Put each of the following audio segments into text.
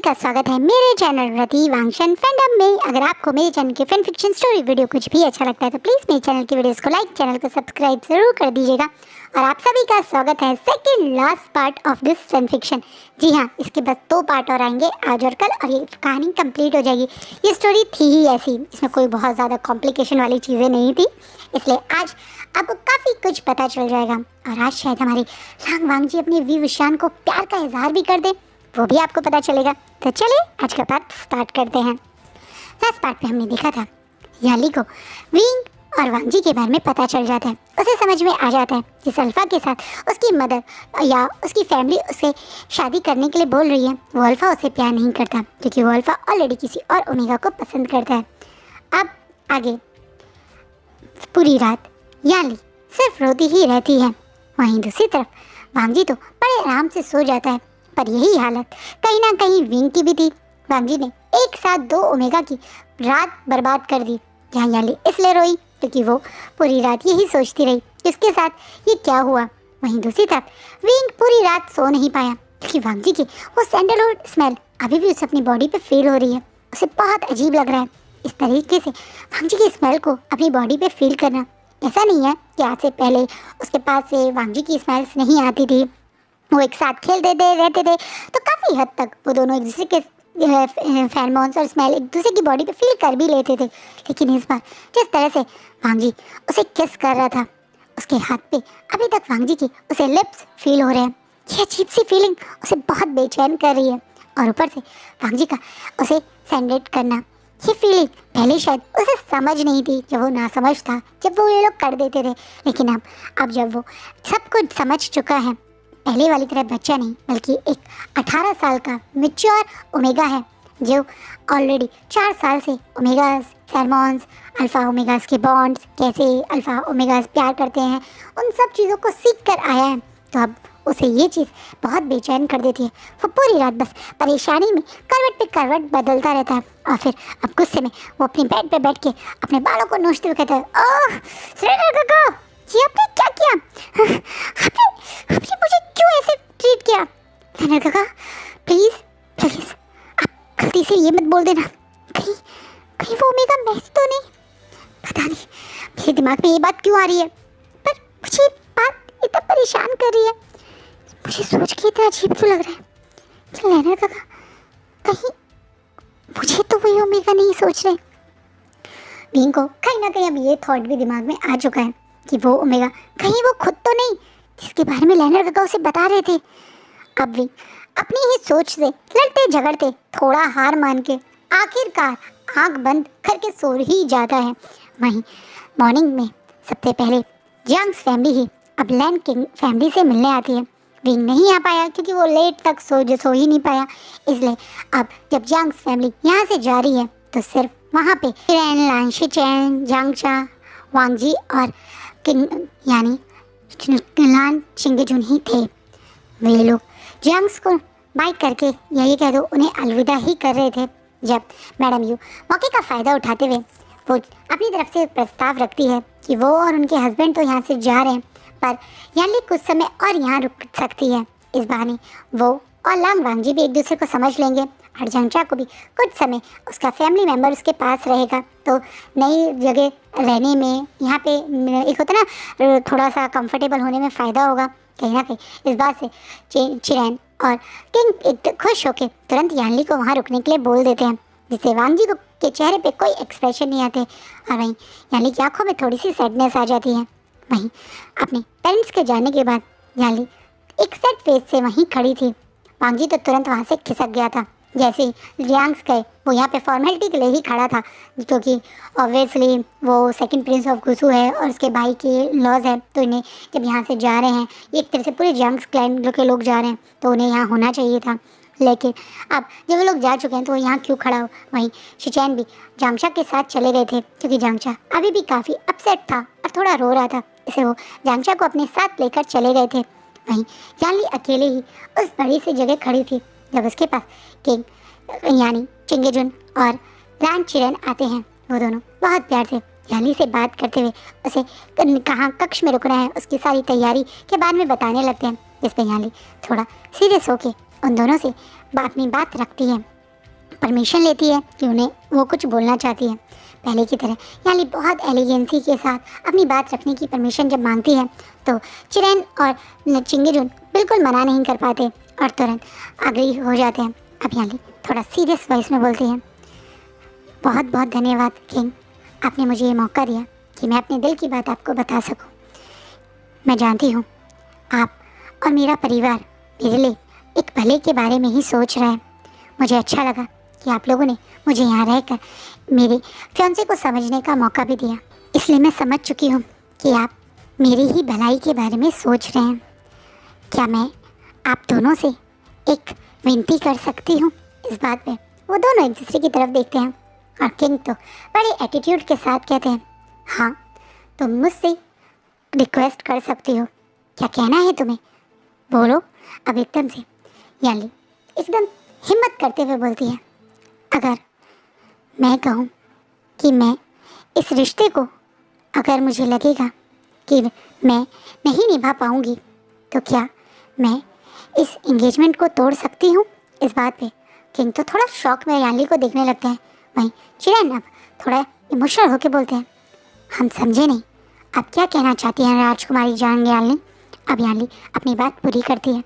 का स्वागत है मेरे चैनल रति वांगशन फैंडम में। अगर आपको मेरे चैनल के फैन फिक्शन स्टोरी वीडियो कुछ भी अच्छा लगता है तो प्लीज़ मेरे चैनल की वीडियोस को लाइक, चैनल को सब्सक्राइब जरूर कर दीजिएगा। और आप सभी का स्वागत है second last part of this fan fiction. जी हाँ, इसके बस 2 पार्ट और आएंगे, आज और कल, और ये कहानी कंप्लीट हो जाएगी। ये स्टोरी थी ही ऐसी, इसमें कोई बहुत ज़्यादा कॉम्प्लिकेशन वाली चीज़ें नहीं थी, इसलिए आज आपको काफ़ी कुछ पता चल जाएगा। और आज शायद हमारे लांग वांग जी अपनी वी विशान को प्यार का इजहार भी कर दे, वो भी आपको पता चलेगा। तो चलिए आज का पार्ट स्टार्ट करते हैं। लास्ट पार्ट में हमने देखा था याली को विंग और वांग जी के बारे में पता चल जाता है। उसे समझ में आ जाता है कि अल्फा के साथ उसकी मदर या उसकी फैमिली उसे शादी करने के लिए बोल रही है। वो अल्फा उसे प्यार नहीं करता क्योंकि वो अल्फा ऑलरेडी किसी और ओमेगा को पसंद करता है। अब आगे पूरी रात याली सिर्फ रोती ही रहती है। वहीं दूसरी तरफ वांग जी तो बड़े आराम से सो जाता है। पर यही हालत कहीं ना कहीं विंग की भी थी। वांग जी ने एक साथ 2 ओमेगा की रात बर्बाद कर दी। जहाँ याली इसलिए रोई क्योंकि वो पूरी रात यही सोचती रही कि उसके साथ ये क्या हुआ। वहीं दूसरी तरफ विंग पूरी रात सो नहीं पाया क्योंकि वांग जी की वो सैंडलवुड स्मेल अभी भी उसे अपनी बॉडी पे फील हो रही है। उसे बहुत अजीब लग रहा है। इस तरीके से वांग जी की स्मेल को अपनी बॉडी पे फील करना, ऐसा नहीं है कि आज से पहले उसके पास से वांग जी की स्मेल्स नहीं आती थी, वो एक साथ खेलते थे, रहते थे, तो काफ़ी हद तक वो दोनों एक दूसरे के फेरोमोन्स और स्मेल एक दूसरे की बॉडी पे फील कर भी लेते थे। लेकिन इस बार जिस तरह से वांग जी उसे किस कर रहा था, उसके हाथ पे अभी तक वांग जी की उसे लिप्स फील हो रहे हैं। ये अजीब सी फीलिंग उसे बहुत बेचैन कर रही है। और ऊपर से वांग जी का उसे सैंडेट करना, ये फीलिंग पहले शायद उसे समझ नहीं थी जब वो ना समझ था, जब वो ये लोग कर देते थे। लेकिन अब जब वो सब कुछ समझ चुका है, पहले वाली तरह बच्चा नहीं बल्कि एक 18 साल का मैच्योर ओमेगा है जो ऑलरेडी 4 साल से ओमेगास, फेरोमोन्स, अल्फा ओमेगास के बॉन्ड्स, कैसे अल्फा ओमेगास प्यार करते हैं, उन सब चीज़ों को सीख कर आया है। तो अब उसे ये चीज़ बहुत बेचैन कर देती है। वो पूरी रात बस परेशानी में करवट पे करवट बदलता रहता है। और फिर अब गुस्से में वो अपने बेड पे बैठ के अपने बालों को नोचते हुए कहता है, ओह श्रीधर काका, ये आपने क्या किया? आपने मुझे क्यों ऐसे ट्रीट किया? श्रीधर काका प्लीज़ प्लीज़ आप गलती से ये मत बोल देना, कहीं कहीं वो ओमेगा मैं तो नहीं। पता नहीं मेरे दिमाग में ये बात क्यों आ रही है, पर मुझे ये बात इतना परेशान कर रही है। मुझे सोच के इतना अजीब क्यों लग रहा है कि लेनर काका कहीं मुझे तो वही ओमेगा नहीं सोच रहे। विंग को कहीं ना कहीं अब ये थॉट भी दिमाग में आ चुका है कि वो ओमेगा कहीं वो खुद तो नहीं जिसके बारे में लेनर काका उसे बता रहे थे। अब विंग अपनी ही सोच से लड़ते झगड़ते थोड़ा हार मान के आखिरकार आंख बंद करके सो ही जाता है। वहीं मॉर्निंग में सबसे पहले जंग्स फैमिली ही अब लैंड किंग फैमिली से मिलने आती है। विंग नहीं आ पाया क्योंकि वो लेट तक सो ही नहीं पाया, इसलिए अब जब जंग्स फैमिली यहाँ से जा रही है तो सिर्फ वहाँ पे चिरेन, लान शिचेन, जांगचा, वांग जी और किंग यानी लान चिंगेजुन ही थे। वे लोग जंग्स को बाय करके यही कह दो उन्हें अलविदा ही कर रहे थे जब मैडम यू मौके का फ़ायदा उठाते हुए वो अपनी तरफ से प्रस्ताव रखती है कि वो और उनके हस्बैंड तो यहाँ से जा रहे हैं, पर याली कुछ समय और यहाँ रुक सकती है। इस बहाने वो और लांग वांग जी भी एक दूसरे को समझ लेंगे और जंगचा को भी कुछ समय उसका फैमिली मेम्बर उसके पास रहेगा, तो नई जगह रहने में यहाँ पे एक होता ना थोड़ा सा कंफर्टेबल होने में फ़ायदा होगा कहीं ना कहीं। इस बात से चिरेन और किंग एक खुश होकर तुरंत याली को वहाँ रुकने के लिए बोल देते हैं, जिससे वांग जी को के चेहरे पे कोई एक्सप्रेशन नहीं आते और वहीं याली की आंखों में थोड़ी सी सैडनेस आ जाती है। वहीं अपने पेरेंट्स के जाने के बाद याली एक सेट फेस से वहीं खड़ी थी। वांग जी तो तुरंत वहाँ से खिसक गया था। जैसे ही रियांग्स गए वो यहाँ पे फॉर्मेलिटी के लिए ही खड़ा था क्योंकि ऑब्वियसली वो सेकंड प्रिंस ऑफ गुसू है और उसके भाई के लॉज है, तो इन्हें जब यहाँ से जा रहे हैं एक तरह से पूरे जंग्स क्लैन के लोग जा रहे हैं तो उन्हें यहाँ होना चाहिए था। लेकिन अब जब वो लोग जा चुके हैं तो वो यहाँ क्यों खड़ा हो। वहीं शिचैन भी जांगचा के साथ चले गए थे क्योंकि जांगचा अभी भी काफ़ी अपसेट था और थोड़ा रो रहा था, इसे वो जांगचा को अपने साथ लेकर चले गए थे। वहीं याली अकेले ही उस बड़ी सी जगह खड़ी थी जब उसके पास किंग यानी चिंगेजुन और लान चिरेन आते हैं। वो दोनों बहुत प्यार से याली से बात करते हुए उसे कहाँ कक्ष में रुकना है उसकी सारी तैयारी के बारे में बताने लगते हैं, जिस पर याली थोड़ा सीरियस होके उन दोनों से अपनी बात रखती है। परमिशन लेती है कि उन्हें वो कुछ बोलना चाहती है। पहले की तरह याली बहुत एलिगेंसी के साथ अपनी बात रखने की परमिशन जब मांगती है तो चिरैन और चिंगेजुन बिल्कुल मना नहीं कर पाते और तुरंत अग्री हो जाते हैं। अब याली थोड़ा सीरियस वॉइस में बोलती है, बहुत बहुत धन्यवाद किंग, आपने मुझे ये मौका दिया कि मैं अपने दिल की बात आपको बता सकूं। मैं जानती हूँ आप और मेरा परिवार मेरे लिए एक भले के बारे में ही सोच रहा है। मुझे अच्छा लगा कि आप लोगों ने मुझे यहाँ रहकर मेरे फियांसे को समझने का मौका भी दिया, इसलिए मैं समझ चुकी हूँ कि आप मेरी ही भलाई के बारे में सोच रहे हैं। क्या मैं आप दोनों से एक विनती कर सकती हूँ? इस बात पे वो दोनों एक दूसरे की तरफ देखते हैं और किंग तो बड़े एटीट्यूड के साथ कहते हैं, हाँ तुम मुझसे रिक्वेस्ट कर सकती हो, क्या कहना है तुम्हें, बोलो। अब एकदम से याली एकदम हिम्मत करते हुए बोलती है, अगर मैं कहूँ कि मैं इस रिश्ते को, अगर मुझे लगेगा कि मैं नहीं निभा पाऊँगी तो क्या मैं इस एंगेजमेंट को तोड़ सकती हूँ? इस बात पे किंग तो थोड़ा शॉक में याली को देखने लगते हैं। वहीं चिरैन अब थोड़ा इमोशनल होकर बोलते हैं, हम समझे नहीं, आप क्या कहना चाहती हैं राजकुमारी जान याली? अब याली अपनी बात पूरी करती है,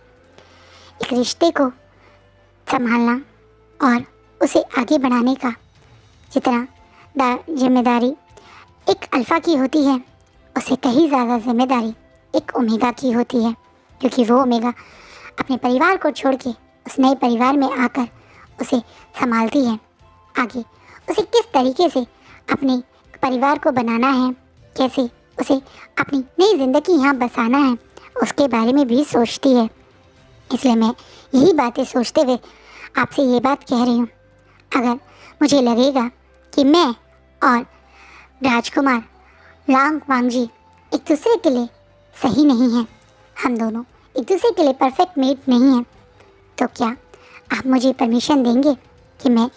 एक रिश्ते को संभालना और उसे आगे बढ़ाने का जितना जिम्मेदारी एक अल्फ़ा की होती है, उससे कहीं ज़्यादा जिम्मेदारी एक ओमेगा की होती है, क्योंकि वो ओमेगा अपने परिवार को छोड़ के उस नए परिवार में आकर उसे संभालती है। आगे उसे किस तरीके से अपने परिवार को बनाना है, कैसे उसे अपनी नई ज़िंदगी यहाँ बसाना है, उसके बारे में भी सोचती है। इसलिए मैं यही बातें सोचते हुए आपसे ये बात कह रही हूँ, अगर मुझे लगेगा कि मैं और राजकुमार लांग वांगजी एक दूसरे के लिए सही नहीं हैं, हम दोनों एक दूसरे के लिए परफेक्ट मेट नहीं हैं, तो क्या आप मुझे परमिशन देंगे कि मैं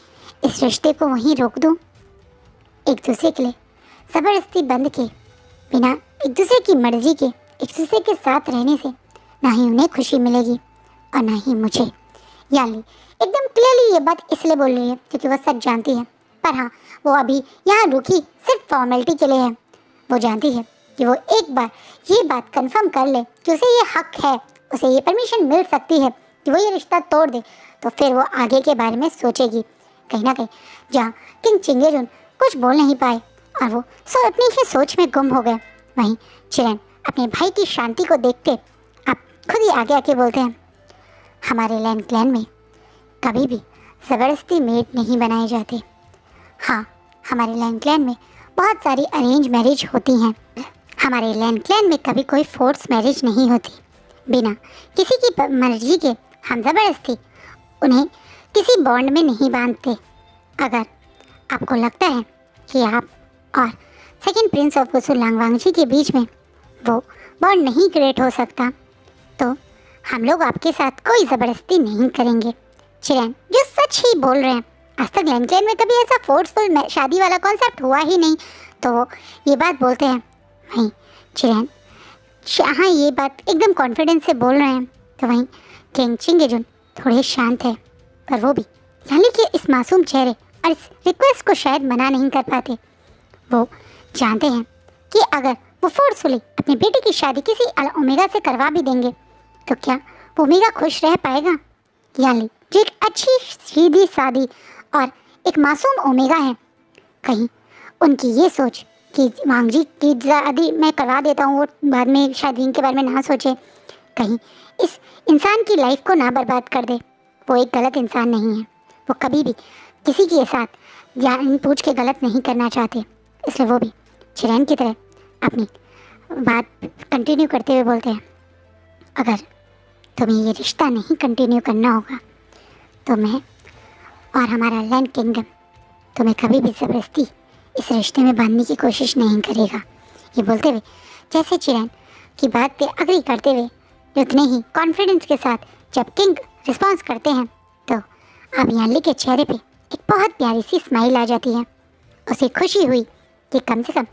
इस रिश्ते को वहीं रोक दूँ? एक दूसरे के लिए ज़बरदस्ती बंद के बिना एक दूसरे की मर्ज़ी के एक दूसरे के साथ रहने से ना ही उन्हें खुशी मिलेगी और ना ही मुझे। याली एकदम क्लियरली ये बात इसलिए बोल रही है क्योंकि वो सच जानती है, पर हाँ वो अभी यहाँ रुकी सिर्फ फॉर्मेलिटी के लिए है। वो जानती है कि वो एक बार ये बात कंफर्म कर ले कि उसे ये हक है, उसे ये परमिशन मिल सकती है कि वो ये रिश्ता तोड़ दे, तो फिर वो आगे के बारे में सोचेगी। कहीं ना कहीं जहाँ किंग चिंगेजुन कुछ बोल नहीं पाए और वो अपनी ही सोच में गुम हो गए, वहीं चिरैन अपने भाई की शांति को देख के अब खुद ही आगे आके बोलते हैं, हमारे लैंड क्लैन में कभी भी ज़बरदस्ती मेड नहीं बनाए जाते। हाँ, हमारे लैंड क्लैन में बहुत सारी अरेंज मैरिज होती हैं, हमारे लैंड क्लैन में कभी कोई फोर्स मैरिज नहीं होती। बिना किसी की मर्जी के हम ज़बरदस्ती उन्हें किसी बॉन्ड में नहीं बांधते। अगर आपको लगता है कि आप और सेकंड प्रिंस ऑफ वुसु लांगवांगजी के बीच में वो बॉन्ड नहीं क्रिएट हो सकता, तो हम लोग आपके साथ कोई ज़बरदस्ती नहीं करेंगे। चिरैन जो सच ही बोल रहे हैं, आज तक लैंड क्लैन में कभी ऐसा फोर्सफुल शादी वाला कॉन्सेप्ट हुआ ही नहीं, तो वो ये बात बोलते हैं। वहीं चिरैन हाँ ये बात एकदम कॉन्फिडेंस से बोल रहे हैं, तो वहीं किंग चिंगेजुन थोड़े शांत है, पर वो भी याली के इस मासूम चेहरे और इस रिक्वेस्ट को शायद मना नहीं कर पाते। वो जानते हैं कि अगर वो फोर्सफुली अपनी बेटी की शादी किसी ओमेगा से करवा भी देंगे तो क्या वो ओमेगा खुश रह पाएगा? याली जो एक अच्छी सीधी सादी और एक मासूम ओमेगा है, कहीं उनकी ये सोच कि वांगजी की शादी मैं करवा देता हूँ, वो बाद में शादी के बारे में ना सोचे, कहीं इस इंसान की लाइफ को ना बर्बाद कर दे। वो एक गलत इंसान नहीं है, वो कभी भी किसी के साथ जान पूछ के गलत नहीं करना चाहते। इसलिए वो भी चिरैन की तरह अपनी बात कंटिन्यू करते हुए बोलते हैं, अगर तुम्हें ये रिश्ता नहीं कंटिन्यू करना होगा तो मैं और हमारा लैंड किंगडम तुम्हें कभी भी ज़बरदस्ती इस रिश्ते में बांधने की कोशिश नहीं करेगा। ये बोलते हुए जैसे चिरैन की बात पे अग्री करते हुए उतने ही कॉन्फिडेंस के साथ जब किंग रिस्पॉन्स करते हैं तो अब याली के चेहरे पे एक बहुत प्यारी सी स्माइल आ जाती है। उसे खुशी हुई कि कम से कम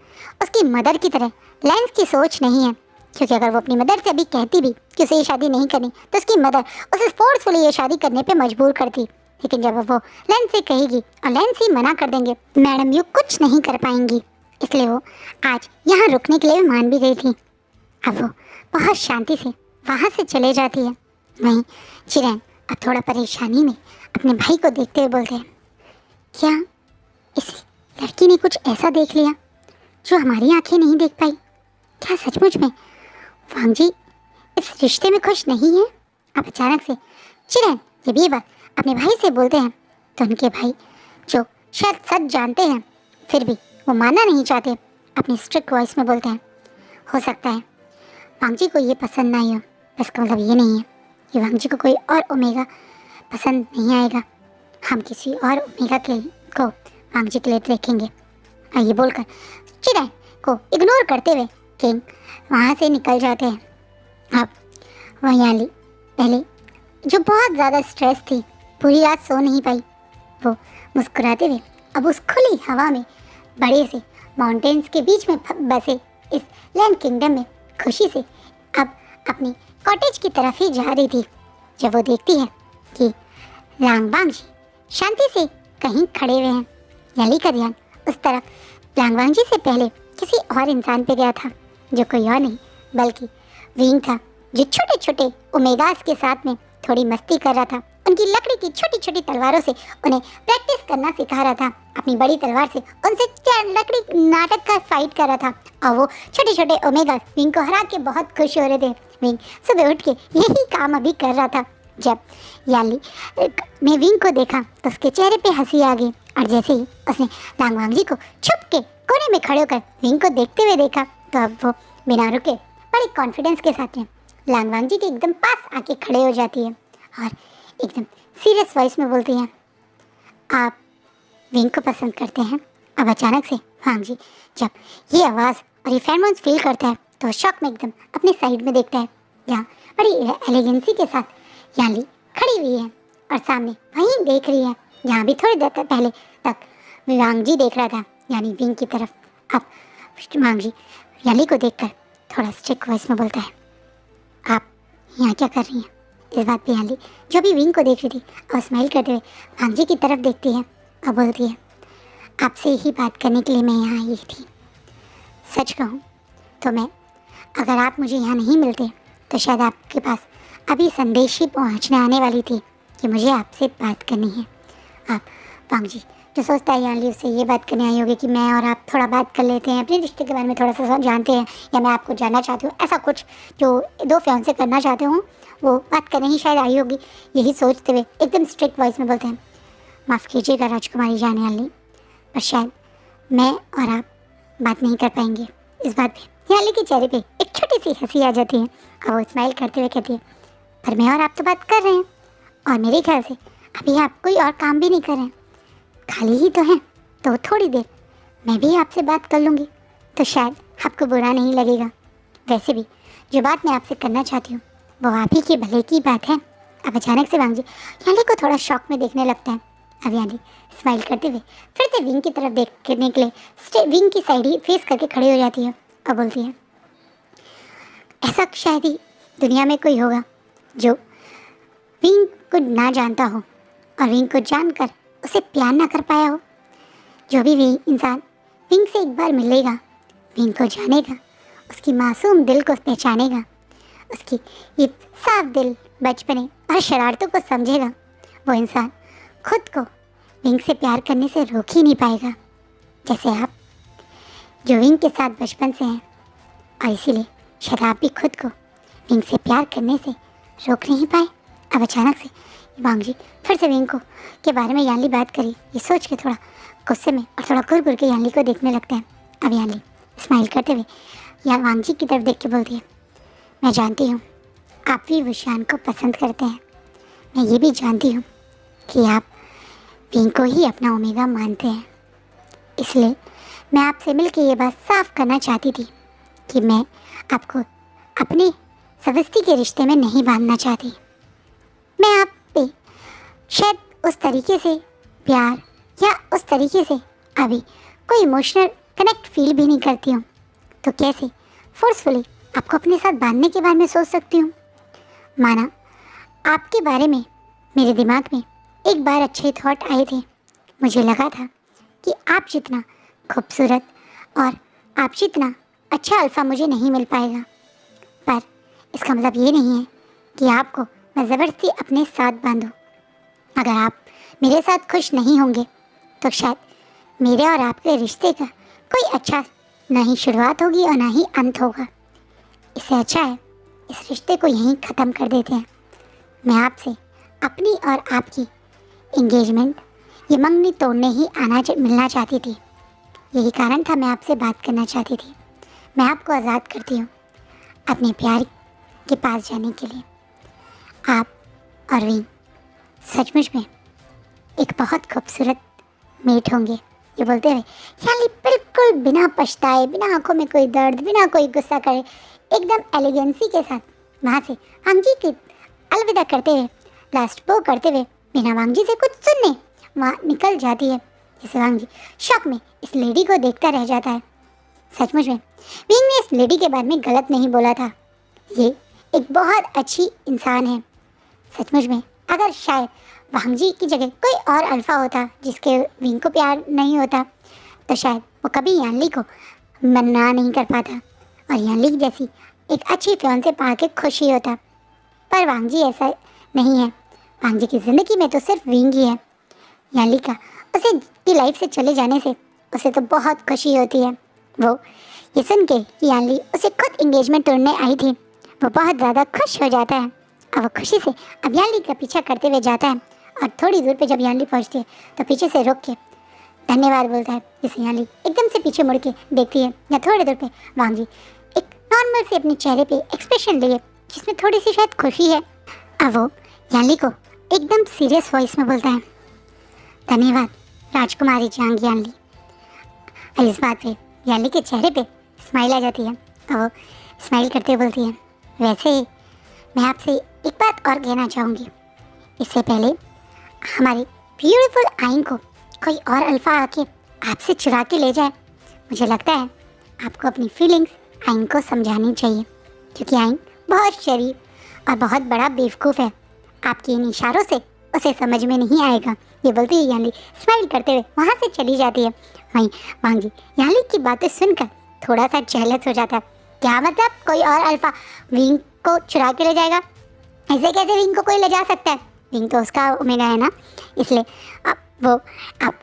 उसकी मदर की तरह लैंस की सोच नहीं है, क्योंकि अगर वो अपनी मदर से भी कहती भी कि उसे ये शादी नहीं करनी तो उसकी मदर उसे फोर्सफुली ये शादी करने पे मजबूर करती। लेकिन जब वो लेन से कहेगी और लेन से मना कर देंगे, मैडम यू कुछ नहीं कर पाएंगी। इसलिए वो आज यहाँ रुकने के लिए मान भी गई थी। अब वो बहुत शांति से वहाँ से चले जाती है। वहीं चिरैन अब थोड़ा परेशानी में अपने भाई को देखते हुए बोलते हैं, क्या इस लड़की ने कुछ ऐसा देख लिया जो हमारी आंखें नहीं देख पाई? क्या सचमुच में वांग जी इस रिश्ते में खुश नहीं है? अब अचानक से चिरैन जब ये बात अपने भाई से बोलते हैं तो उनके भाई, जो शायद सच जानते हैं फिर भी वो मानना नहीं चाहते, अपनी स्ट्रिक्ट वॉइस में बोलते हैं, हो सकता है वांग जी को ये पसंद ना आए, इसका मतलब ये नहीं है कि वांग जी को कोई और ओमेगा पसंद नहीं आएगा। हम किसी और ओमेगा को वांग जी के लिए देखेंगे। और ये बोलकर चिरैन को इग्नोर करते हुए किंग वहाँ से निकल जाते हैं। अब वह याली पहले जो बहुत ज़्यादा स्ट्रेस थी, पूरी रात सो नहीं पाई, वो मुस्कुराते हुए अब उस खुली हवा में बड़े से माउंटेन्स के बीच में बसे इस लैंड किंगडम में खुशी से अब अपनी कॉटेज की तरफ ही जा रही थी, जब वो देखती है कि लांगबांग जी शांति से कहीं खड़े हुए हैं। याली का ध्यान उस तरफ लांगबांग जी से पहले किसी और इंसान पे गया था, जो कोई और नहीं बल्कि विंग था, जो छोटे छोटे ओमेगास के साथ में थोड़ी मस्ती कर रहा था। उनकी लकड़ी की छोटी छोटी तलवारों से उन्हें प्रैक्टिस करना सिखा रहा था। अपनी बड़ी तलवार से उनसे लकड़ी नाटक का फाइट कर रहा था और वो छोटे छोटे ओमेगा विंग को हरा के बहुत खुश हो रहे थे। विंग सुबह उठ के यही काम अभी कर रहा था। जब याली ने विंग को देखा तो उसके चेहरे पे हंसी आ गई और जैसे ही उसने लांगबांग जी को छुप के कोने में खड़े होकर विंग को देखते हुए देखा तो अब वो बिना रुके बड़े कॉन्फिडेंस के साथ में लांगबांग जी के एकदम पास आके खड़े हो जाती है और एकदम सीरियस वॉइस में बोलती हैं, आप विंग को पसंद करते हैं? अब अचानक से वांग जी जब ये आवाज़ और ये फेरोमोन्स फील करता है तो शॉक में एकदम अपने साइड में देखता है, जहाँ बड़ी एलिगेंसी के साथ याली खड़ी हुई है और सामने वहीं देख रही है जहाँ भी थोड़ी देर पहले तक वांग जी देख रहा था, यानी विंग की तरफ। अब वांग जी याली को देखकर थोड़ा स्ट्रिक्ट वॉइस में बोलता है, आप यहाँ क्या कर रही हैं? इस बात पे याली जो भी विंग को देख रही थी और स्माइल करते हुए वांग जी की तरफ देखती है और बोलती है, आपसे ही बात करने के लिए मैं यहाँ आई थी। सच कहूँ तो मैं, अगर आप मुझे यहाँ नहीं मिलते तो शायद आपके पास अभी संदेश ही पहुँचने आने वाली थी कि मुझे आपसे बात करनी है। आप वांग जी जो सोचता है याली उससे ये बात करने आई होगी कि मैं और आप थोड़ा बात कर लेते हैं, अपने रिश्ते के बारे में थोड़ा सा जानते हैं, या मैं आपको जानना चाहती हूँ, ऐसा कुछ जो दो फियांसे करना चाहते हूँ वो बात करने ही शायद आई होगी। यही सोचते हुए एकदम स्ट्रिक्ट वॉइस में बोलते हैं, माफ़ कीजिएगा राजकुमारी जाने वाली, पर शायद मैं और आप बात नहीं कर पाएंगे। इस बात पे याली के चेहरे पे एक छोटी सी हंसी आ जाती है और वो स्माइल करते हुए कहती है, पर मैं और आप तो बात कर रहे हैं और मेरे ख्याल से अभी आप कोई और काम भी नहीं कर रहे हैं, खाली ही तो हैं, तो थोड़ी देर मैं भी आपसे बात कर लूँगी तो शायद आपको बुरा नहीं लगेगा। वैसे भी जो बात मैं आपसे करना चाहती हूँ वो आप ही के भले की बात है। अब अचानक से वांग जी याली को थोड़ा शॉक में देखने लगता है। अब याली स्माइल करते हुए फिर से विंग की तरफ देखने के लिए विंग की साइड ही फेस करके खड़ी हो जाती है और बोलती है, ऐसा शायद ही दुनिया में कोई होगा जो विंग को ना जानता हो और विंग को जानकर उसे प्यार ना कर पाया हो। जो भी इंसान विंग से एक बार मिलेगा, विंग को जानेगा, उसकी मासूम दिल को पहचानेगा, उसकी ये साफ दिल बचपने और शरारतों को समझेगा, वो इंसान खुद को विंग से प्यार करने से रोक ही नहीं पाएगा, जैसे आप जो विंग के साथ बचपन से हैं। और इसीलिए शायद आप भी खुद को विंग से प्यार करने से रोक नहीं पाए। अब अचानक से वांग जी फिर से विंग को के बारे में याली बात करी, ये सोच के थोड़ा गुस्से में और थोड़ा घुर के याली को देखने लगता है। अब याली स्माइल करते हुए वांग जी की तरफ देख के बोलती है, मैं जानती हूँ आप भी विशान को पसंद करते हैं, मैं ये भी जानती हूँ कि आप विंग को ही अपना ओमेगा मानते हैं, इसलिए मैं आपसे मिलकर ये बात साफ करना चाहती थी कि मैं आपको अपने सवस्ती के रिश्ते में नहीं बांधना चाहती। मैं आप पे शायद उस तरीके से प्यार या उस तरीके से अभी कोई इमोशनल कनेक्ट फील भी नहीं करती हूँ, तो कैसे फोर्सफुली आपको अपने साथ बांधने के बारे में सोच सकती हूँ। माना आपके बारे में मेरे दिमाग में एक बार अच्छे थॉट आए थे। मुझे लगा था कि आप जितना खूबसूरत और आप जितना अच्छा अल्फ़ा मुझे नहीं मिल पाएगा, पर इसका मतलब ये नहीं है कि आपको मैं ज़बरदस्ती अपने साथ बांधूं। अगर आप मेरे साथ खुश नहीं होंगे तो शायद मेरे और आपके रिश्ते का कोई अच्छा ना ही शुरुआत होगी और ना ही अंत होगा। इससे अच्छा है इस रिश्ते को यहीं ख़त्म कर देते हैं। मैं आपसे अपनी और आपकी एंगेजमेंट ये मंगनी तोड़ने ही मिलना चाहती थी। यही कारण था मैं आपसे बात करना चाहती थी। मैं आपको आज़ाद करती हूँ अपने प्यार के पास जाने के लिए। आप और विंग सचमुच में एक बहुत खूबसूरत मेट होंगे। ये बोलते हुए याली बिल्कुल बिना पछताए, बिना आंखों में कोई दर्द, बिना कोई गुस्सा करे, एकदम एलिगेंसी के साथ वहाँ से वांगजी की अलविदा करते हुए, लास्ट बो करते हुए, बिना वांगजी से कुछ सुनने वहाँ निकल जाती है। जैसे वांगजी शौक में इस लेडी को देखता रह जाता है। सचमुच में विंग ने इस लेडी के बारे में गलत नहीं बोला था। ये एक बहुत अच्छी इंसान है। सचमुच में अगर शायद वांगजी की जगह कोई और अल्फ़ा होता जिसके विंग को प्यार नहीं होता तो शायद वो कभी यानली को मना नहीं कर पाता और यानली जैसी एक अच्छी फियांसे पा के खुश ही होता। पर वांगजी ऐसा नहीं है। वांगजी की ज़िंदगी में तो सिर्फ विंग ही है। यानली का उसे की लाइफ से चले जाने से उसे तो बहुत खुशी होती है। वो ये सुन के कि यानली उसे खुद इंगेजमेंट तोड़ने आई थी, वो बहुत ज़्यादा खुश हो जाता है और वो खुशी से अब यानली का पीछा करते हुए जाता है और थोड़ी दूर पे जब यानली पहुंचती है तो पीछे से रोक के धन्यवाद बोलता है। जिसे यानली एकदम से पीछे मुड़ के देखती है या थोड़ी दूर पे वांगजी एक नॉर्मल से अपने चेहरे पे एक्सप्रेशन लिए जिसमें थोड़ी सी शायद खुशी है। अब वो यानली को एकदम सीरियस वॉइस में बोलता है, धन्यवाद राजकुमारी जहांगीर यानली। और इस बात पे यानली के चेहरे पे स्माइल आ जाती है और वो स्माइल करते बोलती है, वैसे ही मैं आपसे एक बात और कहना चाहूँगी। इससे पहले हमारी ब्यूटीफुल आइन को कोई और अल्फ़ा आके आपसे चुरा के ले जाए, मुझे लगता है आपको अपनी फीलिंग्स आइन को समझानी चाहिए, क्योंकि आइन बहुत शरीफ और बहुत बड़ा बेवकूफ़ है। आपके इन इशारों से उसे समझ में नहीं आएगा। ये बोलती है यानली स्माइल करते हुए वहाँ से चली जाती है। वहीं वांगजी यानली की बातें सुनकर थोड़ा सा जेलस हो जाता है। क्या मतलब कोई और अल्फ़ा विंग को चुरा के ले जाएगा? ऐसे कैसे विंग को कोई ले जा सकता है? विंग तो उसका ओमेगा है ना, इसलिए अब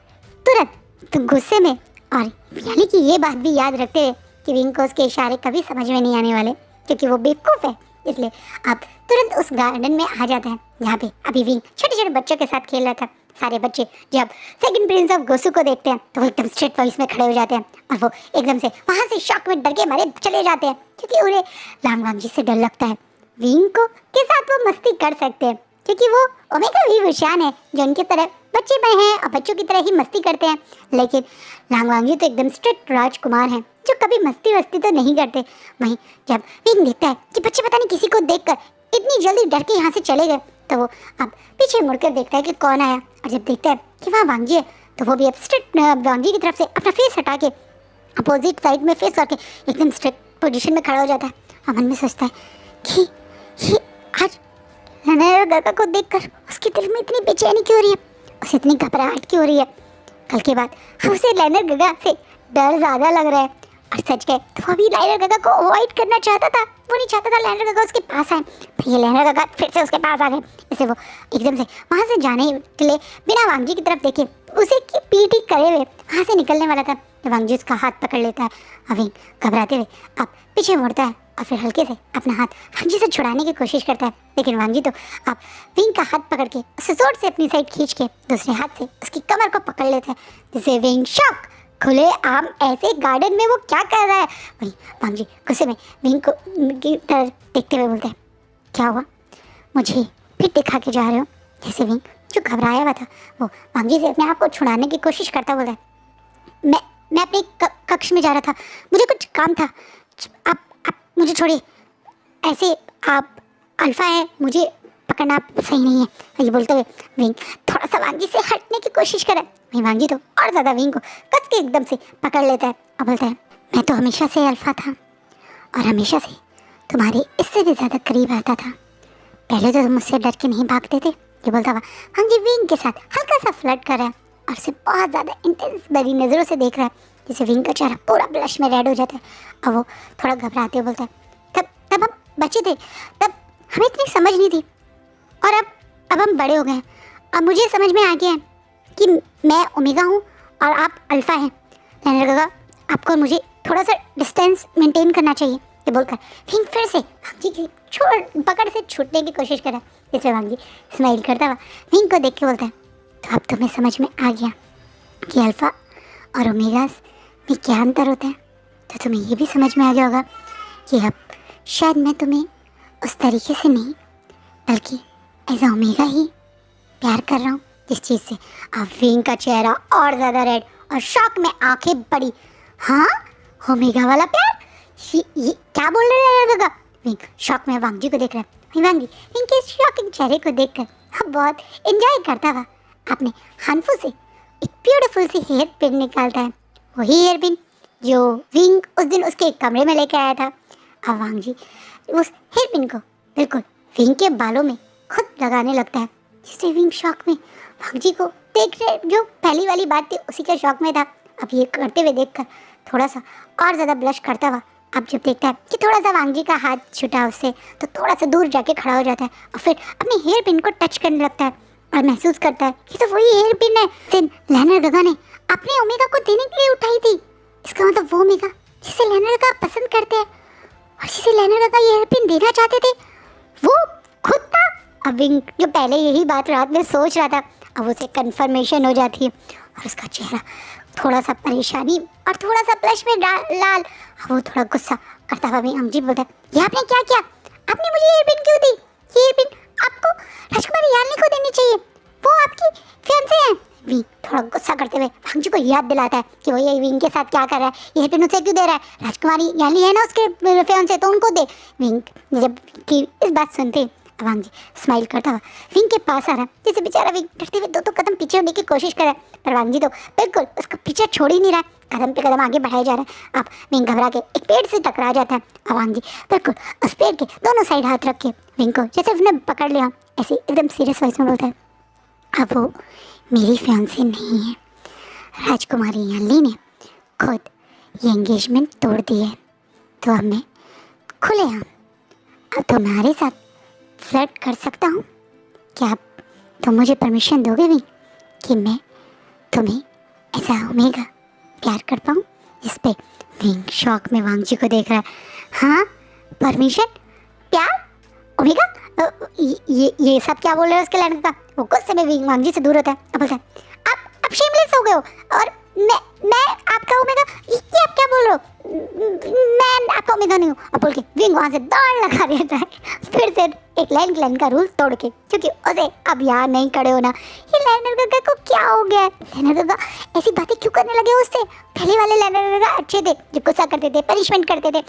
तुरंत गुस्से में और यानी कि ये बात भी याद रखते हुए कि विंग को उसके इशारे कभी समझ में नहीं आने वाले क्योंकि वो बेवकूफ़ है, इसलिए अब तुरंत उस गार्डन में आ जाता है जहाँ पे अभी विंग छोटे छोटे बच्चों के साथ खेल रहा था। सारे बच्चे जब सेकंड प्रिंस ऑफ गोसु को देखते हैं तो वो एकदम स्ट्रेट वॉइस में खड़े हो जाते हैं और वो एकदम से वहाँ से शॉक में डर के मारे चले जाते हैं क्योंकि उन्हें लांगवांग जी से डर लगता है। विंग को के साथ वो मस्ती कर सकते हैं क्योंकि वो ओमेगा भी विशान है जो उनकी तरह बच्चे में हैं और बच्चों की तरह ही मस्ती करते हैं, लेकिन लांगवांग जी तो एकदम स्ट्रिक्ट राजकुमार हैं जो कभी मस्ती वस्ती तो नहीं करते। वहीं जब विंग देखता है कि बच्चे पता नहीं किसी को देखकर इतनी जल्दी डर के यहाँ से चले गए तो वो अब पीछे मुड़कर देखता है कि कौन आया और जब देखता है कि वहाँ वांगजी है तो वो भी अब स्ट्रिक्ट वांगजी की तरफ से अपना फेस हटा के अपोजिट साइड में फेस करके एकदम स्ट्रिक्ट पोजीशन में खड़ा हो जाता है और मन में सोचता है कि आज लैनर गगा को देखकर उसके दिल में इतनी बेचैनी क्यों हो रही है, उसे इतनी घबराहट क्यों हो रही है। कल के बाद उसे लैनर गगा से डर ज़्यादा लग रहा है और सच कहे तो वो अभी लैनर गगा को अवॉइड करना चाहता था। वो नहीं चाहता था लैनर गगा उसके पास आए, फिर ये लैनर गगा फिर से उसके पास आ गए, इसलिए वो एकदम से वहाँ से जाने के लिए बिना वांगजी की तरफ देखे उसे की पीटी करे हुए वहाँ से निकलने वाला था तो वांगजी उसका हाथ पकड़ लेता है। अभी घबराते हुए अब पीछे मुड़ता है और फिर हल्के से अपना हाथ वांगजी से छुड़ाने की कोशिश करता है, लेकिन वांगजी तो अब विंग का हाथ पकड़ के उसे जोर से अपनी साइड खींच के दूसरे हाथ से उसकी कमर को पकड़ लेता है, जिससे विंग शॉक खुले आम ऐसे गार्डन में वो क्या कर रहा है। वहीं वांगजी गुस्से में विंग को की तरफ देखते हुए बोलते हैं, क्या हुआ, मुझे फिर दिखा के जा रहे हो? जैसे विंग जो घबराया हुआ था वो वांगजी से अपने आप को छुड़ाने की कोशिश करता बोलता है, मैं अपने कक्ष में जा रहा था, मुझे कुछ काम था, आप मुझे छोड़िए, ऐसे आप अल्फ़ा है, मुझे पकड़ना सही नहीं है। ये बोलते हुए विंग थोड़ा सा वांगजी से हटने की कोशिश करे, वहीं वांगजी तो और ज़्यादा विंग को कस के एकदम से पकड़ लेता है और बोलता है, मैं तो हमेशा से अल्फ़ा था और हमेशा से तुम्हारे इससे भी ज़्यादा करीब आता था। पहले तो तुम मुझसे डर के नहीं भागते थे, ये बोलता हुआ वांग जी विंग के साथ हल्का सा फ्लर्ट कर रहा है और उसे बहुत ज़्यादा इंटेंस बड़ी नज़रों से देख रहा है, जिससे विंग का चेहरा पूरा ब्लश में रेड हो जाता है। अब वो थोड़ा घबराते हुए बोलता है तब तब हम बच्चे थे, तब हमें इतनी समझ नहीं थी, और अब हम बड़े हो गए हैं। अब मुझे समझ में आ गया है कि मैं ओमेगा हूँ और आप अल्फ़ा हैं। कहने लगा आपको मुझे थोड़ा सा डिस्टेंस मेंटेन करना चाहिए। ये बोलकर विंग फिर से वांग जी की पकड़ से छूटने की कोशिश करा। इसमें वांग जी स्माइल करता हुआ विंग को देख के बोलता है तो अब तुम्हें समझ में आ गया कि अल्फ़ा और ओमेगास में क्या अंतर होता है। तो तुम्हें ये भी समझ में आ गया होगा कि अब शायद मैं तुम्हें उस तरीके से नहीं बल्कि एज अ ओमेगा ही प्यार कर रहा हूँ, जिस चीज़ से। अब विंग का चेहरा और ज़्यादा रेड और शॉक में आंखें बड़ी। हाँ, ओमेगा वाला प्यार? ये क्या बोल रहे हैं? विंग शॉक में वांग जी को देख रहा है। वांग जी विंग के शॉकिंग चेहरे को देखकर अब बहुत एंजॉय करता हुआ अपने हानफू से एक ब्यूटीफुल सी हेयर पिन निकालता है। वही हेयर पिन जो विंग उस दिन उसके कमरे में लेके आया था। अब वांग जी उस हेयर पिन को बिल्कुल विंग के बालों में खुद लगाने लगता है, जिससे विंग शॉक में वांग जी को देख रहे, जो पहली वाली बात थी उसी के शॉक में था। अब ये करते हुए देखकर थोड़ा सा और ज़्यादा ब्लश करता हुआ अब जब देखता है कि थोड़ा सा वांग जी का हाथ छूटा उससे, तो थोड़ा सा दूर जाके खड़ा हो जाता है और फिर अपने हेयर पिन को टच करने लगता है और महसूस करता है कि तो वही हेयर पिन है जिसे लेनर गगा ने अपने ओमेगा को देने के लिए उठाई थी। इसका मतलब वो ओमेगा जिसे लेनर गगा पसंद करते हैं और जिसे लेनर गगा ये हेयर पिन देना चाहते थे वो खुद था। अब विंग जो पहले यही बात रात में सोच रहा था, अब उसे कंफर्मेशन हो जाती है और उसका चेहरा थोड़ा सा परेशानी और थोड़ा सा ब्लश में लाल, वो थोड़ा गुस्सा करता हुआ वांग जी बोलता है ये आपने क्या किया? आपने मुझे ये पिन क्यों दी? ये पिन आपको राजकुमारी यानी को देनी चाहिए, वो आपकी फियांसे हैं। विंग थोड़ा गुस्सा करते हुए वांग जी को याद दिलाता है कि वो ये विंग के साथ क्या कर रहा है, ये पिन उसे क्यों दे रहा है? राजकुमारी यानी है ना उसके फियांसे, तो उनको दे। विंग जब की इस बात सुनते वांग जी स्माइल करता हुआ विंग के पास आ रहा है, जैसे बेचारा विंग डरते हुए दो कदम पीछे होने की कोशिश कर रहा है, पर वांग जी तो बिल्कुल उसका पीछे छोड़ ही नहीं रहा है, कदम पे कदम आगे बढ़ाए जा रहा है। अब विंग घबरा के एक पेड़ से टकरा जाता है और वांग जी बिल्कुल उस पेड़ के दोनों साइड हाथ रख के विंग को जैसे उसने पकड़ लिया, ऐसे एकदम सीरियस वॉइस में बोलता है अब वो मेरी फियांसे नहीं है, राजकुमारी यानी ने खुद ये एंगेजमेंट तोड़ दी है, तो अब मैं खुलेआम अब तुम्हारे साथ फ्लर्ट कर सकता हूँ। क्या आप तुम मुझे परमिशन दोगे भी कि मैं तुम्हें ऐसा ओमेगा प्यार कर पाऊँ? इस पे विंग शॉक में वांग जी को देख रहा है। हाँ, परमिशन? प्यार? ओमेगा? ये सब क्या बोल रहे हो उसके लड़के का? वो गुस्से में विंग वांग जी से दूर होता है। अब बोलता है आप शेमलेस हो गए हो और मैं आपका ओमेगा? ये आप क्या बोल रहे हो? मैं आपका ओमेगा नहीं हूँ। अब बोल के विंग वहाँ से दौड़ लगा देता है, फिर से एक लाइन का रूल तोड़ के, क्योंकि उसे अब यहाँ नहीं खड़े होना। ये लेनर गगा को क्या हो गया? लेनर गगा ऐसी बातें क्यों करने लगे उससे? पहले वाले लेनर गगा अच्छे थे, जो गुस्सा करते थे, पनिशमेंट करते थे,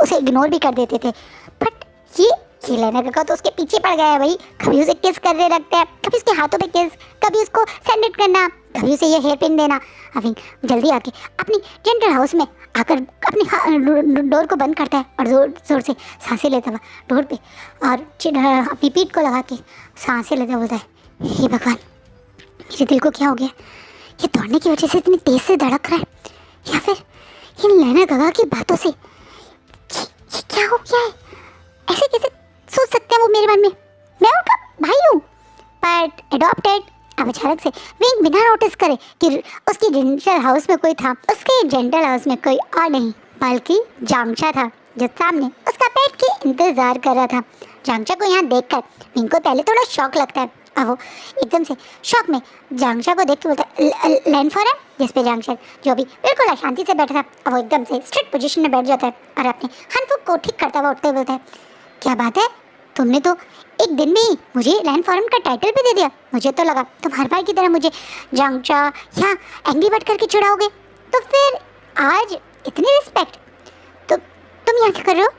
उसे इग्नोर भी कर देते थे, बट ये लेनर गगा तो उसके पीछे पड़ गया है भाई। कभी उसे किस करने लगता है, कभी उसके हाथों पे किस, कभी उसको सेंड इट करना, कभी उसे ये हेयर पिन देना। अभी जल्दी आके अपनी जेंटल हाउस में आकर अपनी डोर को बंद करता है और जोर जोर से सांसें लेता हुआ डोर पे और अपनी पीठ को लगा के सांसें लेता बोलता है हे भगवान, मेरे दिल को क्या हो गया? ये दौड़ने की वजह से इतनी तेज से धड़क रहा है, या फिर इन लेनर गगा की बातों से ये क्या हो गया है? ऐसे कैसे सोच सकते हैं वो मेरे मन में? मैं उनका भाई हूँ, बट एडॉप्टेड। अब अचानक से विंग बिना नोटिस करे कि उसकी जेंटल हाउस में कोई था, उसके जेंटल हाउस में कोई और नहीं बल्कि जांगचा था, जो सामने उसका पेट के इंतजार कर रहा था। जांगचा को यहाँ देखकर विंग को पहले थोड़ा शॉक लगता है, अब वो एकदम से शॉक में जांगचा को देख के बोलता है लैंड फॉर है, जिसपे जांगचा जो भी बिल्कुल अशांति से बैठा था, अब वो एकदम से स्ट्रेट पोजीशन में बैठ जाता है और अपने हनफुक को ठीक करता हुआ उठते बोलता है क्या बात है, तुमने तो एक दिन में ही मुझे लैंड फॉरन का टाइटल भी दे दिया। मुझे तो लगा तुम हर बार की तरह मुझे जांगचा या एंग्री बर्ड करके चिढ़ाओगे, तो फिर आज इतनी रिस्पेक्ट। तो तुम यहाँ क्या कर रहे हो?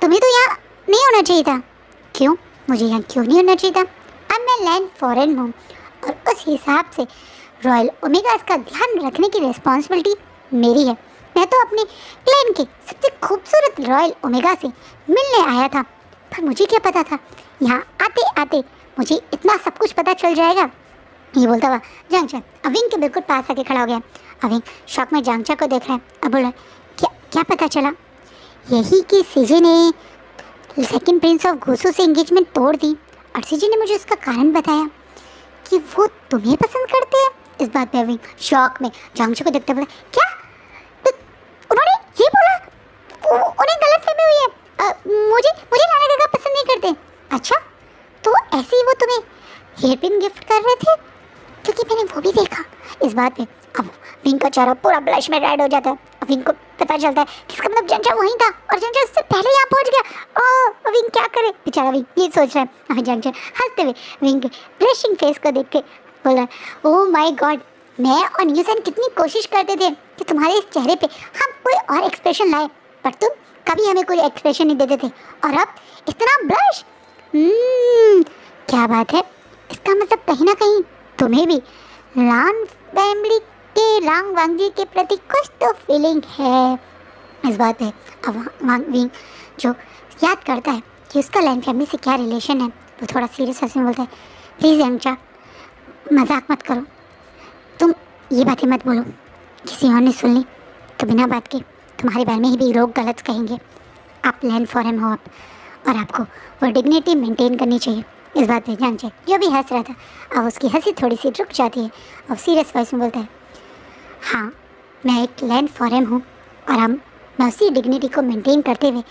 तुम्हें तो यहाँ नहीं होना चाहिए था। क्यों? मुझे यहाँ क्यों नहीं होना चाहिए था? अब मैं लैंड फॉरन हूँ और उस हिसाब से रॉयल ओमेगास का ध्यान रखने की रिस्पॉन्सिबिलिटी मेरी है। मैं तो अपने क्लैन के सबसे खूबसूरत रॉयल ओमेगा से मिलने आया था, पर मुझे क्या पता था यहाँ आते आते मुझे इतना सब कुछ पता चल जाएगा। ये बोलता हुआ जांगचा अविंग के बिल्कुल पास आके खड़ा हो गया। अविंग शौक में जांगचा को देख रहा है। अब बोला क्या क्या पता चला? यही कि सीजे ने सेकंड प्रिंस ऑफ घोसू से एंगेजमेंट तोड़ दी और सीजे ने मुझे उसका कारण बताया कि वो तुम्हें पसंद करते हैं। इस बात पे अविंग शौक में जांगचा को देखते बोला क्या तो उन्होंने ये बोला? उन्हें गलतफहमी हुई है। मुझे मुझे राणा गगा पसंद नहीं करते। अच्छा तो ऐसे ही वो तुम्हें हेयरपिन गिफ्ट कर रहे थे? क्योंकि मैंने वो भी देखा। इस बात पे अब विंग का चेहरा पूरा ब्लश में रेड हो जाता है। अब विंग को पता चलता है कि इसका मतलब जंजा वहीं था और जंजा उससे पहले यहाँ पहुँच गया। ओ विंग क्या करे? बेचारा विंग ये सोच रहा है। अभी जंजा हंसते हुए विंग के ब्लशिंग फेस को देख के बोल रहा है ओह माय गॉड, मैं और न्यूसन कितनी कोशिश करते थे कि तुम्हारे इस चेहरे पे हम कोई और एक्सप्रेशन लाए, पर तुम कभी हमें कोई एक्सप्रेशन नहीं देते थे और अब इतना ब्लश। क्या बात है, इसका मतलब कहीं ना कहीं तुम्हें भी लान फैमिली के लांग वांगजी के प्रति कुछ तो फीलिंग है। इस बात पे अब वांग विंग जो याद करता है कि उसका लाइन फैमिली से क्या रिलेशन है, वो थोड़ा सीरियस हंसने बोलता है प्लीज़ यंगचा मजाक मत करो, तुम ये बातें मत बोलो, किसी और ने सुन ली तो बिना बात के तुम्हारे बारे में ही भी लोग गलत कहेंगे। आप लैंड फॉरेन हो आप, और आपको वो डिग्निटी मेंटेन करनी चाहिए। इस बात पे जांगचा जो भी हंस रहा था अब उसकी हंसी थोड़ी सी रुक जाती है और सीरियस वॉइस में बोलता है हाँ मैं एक लैंड फॉरेन हूँ और मैं उसी डिग्निटी को मेंटेन करते हुए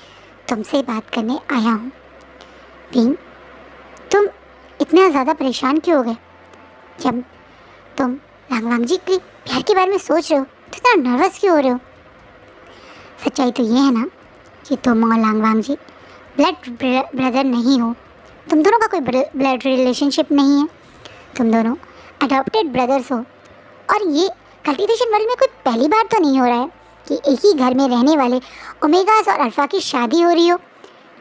तुमसे बात करने आया हूँ। विंग तुम इतना ज़्यादा परेशान क्यों हो गए? जब तुम लांगवांग जी के प्यार के बारे में सोच रहे हो तो इतना नर्वस क्यों हो रहे हो? सच्चाई तो ये है ना कि तुम और लांगवांग जी ब्लड ब्रदर नहीं हो, तुम दोनों का कोई ब्लड रिलेशनशिप नहीं है, तुम दोनों अडॉप्टेड ब्रदर्स हो। और ये कल्टीवेशन वर्ल्ड में कोई पहली बार तो नहीं हो रहा है कि एक ही घर में रहने वाले ओमेगास और अल्फा की शादी हो रही हो।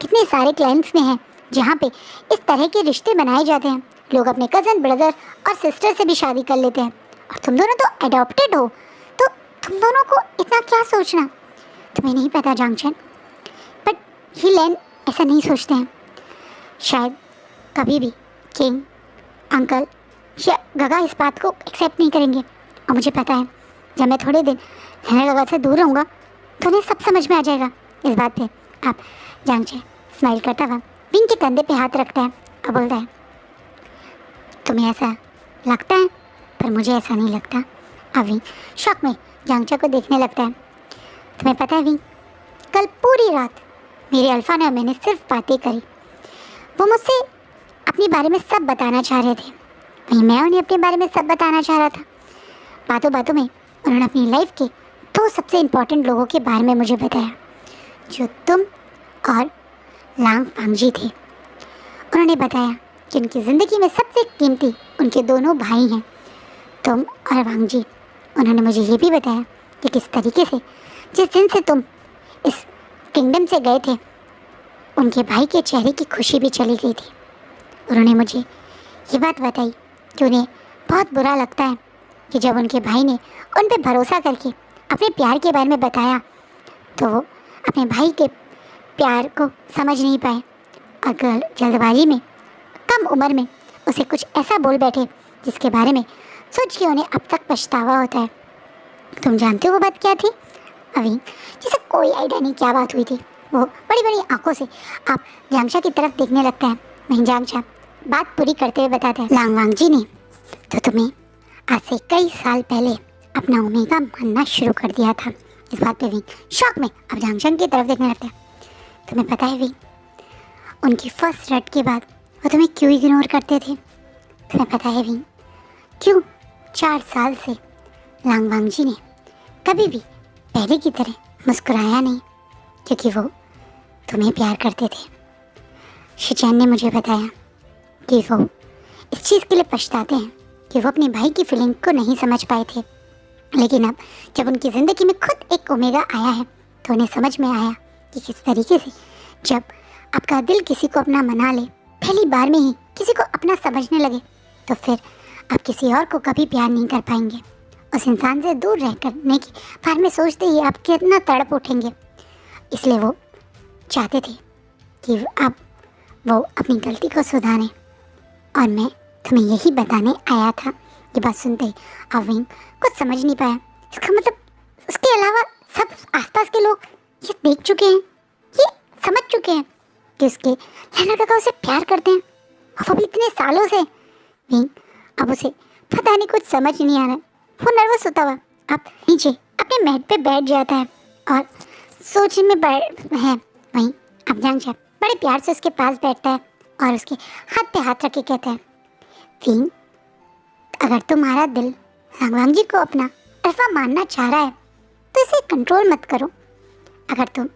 कितने सारे क्लाइंट्स में हैं जहाँ पे इस तरह के रिश्ते बनाए जाते हैं, लोग अपने कज़न ब्रदर और सिस्टर से भी शादी कर लेते हैं, और तुम दोनों तो अडॉप्टेड हो, तो तुम दोनों को इतना क्या सोचना? तुम्हें नहीं पता जांगचन, बट ही लैंड ऐसा नहीं सोचते हैं। शायद कभी भी किंग अंकल या गगा इस बात को एक्सेप्ट नहीं करेंगे, और मुझे पता है जब मैं थोड़े दिन रहने गगा से दूर रहूँगा तो उन्हें सब समझ में आ जाएगा। इस बात पे आप जांगचे स्माइल करता हुआ विंग के कंधे पे हाथ रखता है और बोलता है तुम्हें ऐसा लगता है पर मुझे ऐसा नहीं लगता। अब विंग शौक में जांगचा को देखने लगता है। तुम्हें पता है विंग, कल पूरी रात मेरे अल्फा ने और मैंने सिर्फ बातें करी। वो मुझसे अपने बारे में सब बताना चाह रहे थे, वहीं मैं उन्हें अपने बारे में सब बताना चाह रहा था। बातों बातों में उन्होंने अपनी लाइफ के दो सबसे इम्पोर्टेंट लोगों के बारे में मुझे बताया, जो तुम और लांग वांगजी थे। उन्होंने बताया कि उनकी ज़िंदगी में सबसे कीमती उनके दोनों भाई हैं, तुम और वांगजी। उन्होंने मुझे ये भी बताया कि किस तरीके से जिस दिन से तुम इस किंगडम से गए थे उनके भाई के चेहरे की खुशी भी चली गई थी। उन्होंने मुझे ये बात बताई कि उन्हें बहुत बुरा लगता है कि जब उनके भाई ने उन पर भरोसा करके अपने प्यार के बारे में बताया तो वो अपने भाई के प्यार को समझ नहीं पाए, अगर जल्दबाजी में कम उम्र में उसे कुछ ऐसा बोल बैठे जिसके बारे में सोच के उन्हें अब तक पछतावा होता है। तुम जानते हो वो बात क्या थी? अभी जिसे कोई आइडिया नहीं क्या बात हुई थी। वो बड़ी बड़ी आंखों से आप जांगचा की तरफ देखने लगता है। वहीं जांगचा बात पूरी करते हुए बताते हैं लांग वांगजी ने तो तुम्हें आज से कई साल पहले अपना ओमेगा मानना शुरू कर दिया था। इस बात पे विंग शौक में अब जांगचा की तरफ देखने लगता है। तुम्हें पता है विंग, उनकी फर्स्ट रट के बाद वो तुम्हें क्यों इग्नोर करते थे? तुम्हें पता है विंग, क्यों 4 साल से लांग वांगजी ने कभी भी पहले की तरह मुस्कुराया नहीं? क्योंकि वो तुम्हें प्यार करते थे। शिचैन ने मुझे बताया कि वो इस चीज़ के लिए पछताते हैं कि वो अपने भाई की फीलिंग को नहीं समझ पाए थे, लेकिन अब जब उनकी ज़िंदगी में खुद एक ओमेगा आया है तो उन्हें समझ में आया कि किस तरीके से जब आपका दिल किसी को अपना मना ले, पहली बार में ही किसी को अपना समझने लगे, तो फिर आप किसी और को कभी प्यार नहीं कर पाएंगे। उस इंसान से दूर रह करने के बारे में सोचते ही आप कितना तड़प उठेंगे। इसलिए वो चाहते थे कि अब वो अपनी गलती को सुधारें। और मैं तुम्हें यही बताने आया था। ये बात सुनते ही अविंग कुछ समझ नहीं पाया। इसका मतलब उसके अलावा सब आसपास के लोग ये देख चुके हैं, ये समझ चुके हैं कि उसके लैना काका उसे प्यार करते हैं, और वो भी इतने सालों से। विंग अब उसे पता नहीं कुछ समझ नहीं आ रहा है। वो नर्वस होता हुआ अब नीचे अपने मैट पे बैठ जाता है और सोचने में है। वहीं अब जांगचा बड़े प्यार से उसके पास बैठता है और उसके हाथ पे हाथ रख के कहता है, विंग अगर तुम्हारा दिल लांगवांग जी को अपना अल्फा मानना चाह रहा है तो इसे कंट्रोल मत करो। अगर तुम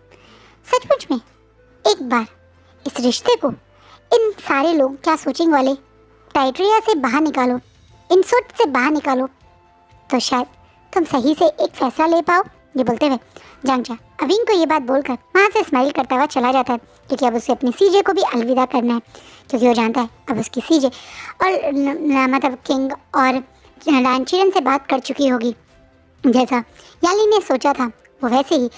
सचमुच में एक बार इस रिश्ते को इन सारे लोग क्या सोचेंगे वाले टाइट्रिया से बाहर निकालो, इन सोच से बाहर निकालो, तो शायद तुम सही से एक फैसला ले पाओ। ये बोलते हुए जांगचा अविंग को ये बात बोलकर वहाँ से स्माइल करता हुआ चला जाता है, क्योंकि अब उसे अपनी सीजे को भी अलविदा करना है, क्योंकि वो जानता है अब उसकी सीजे और मतलब किंग और लांचीरन से बात कर चुकी होगी। जैसा याली ने सोचा था वो वैसे ही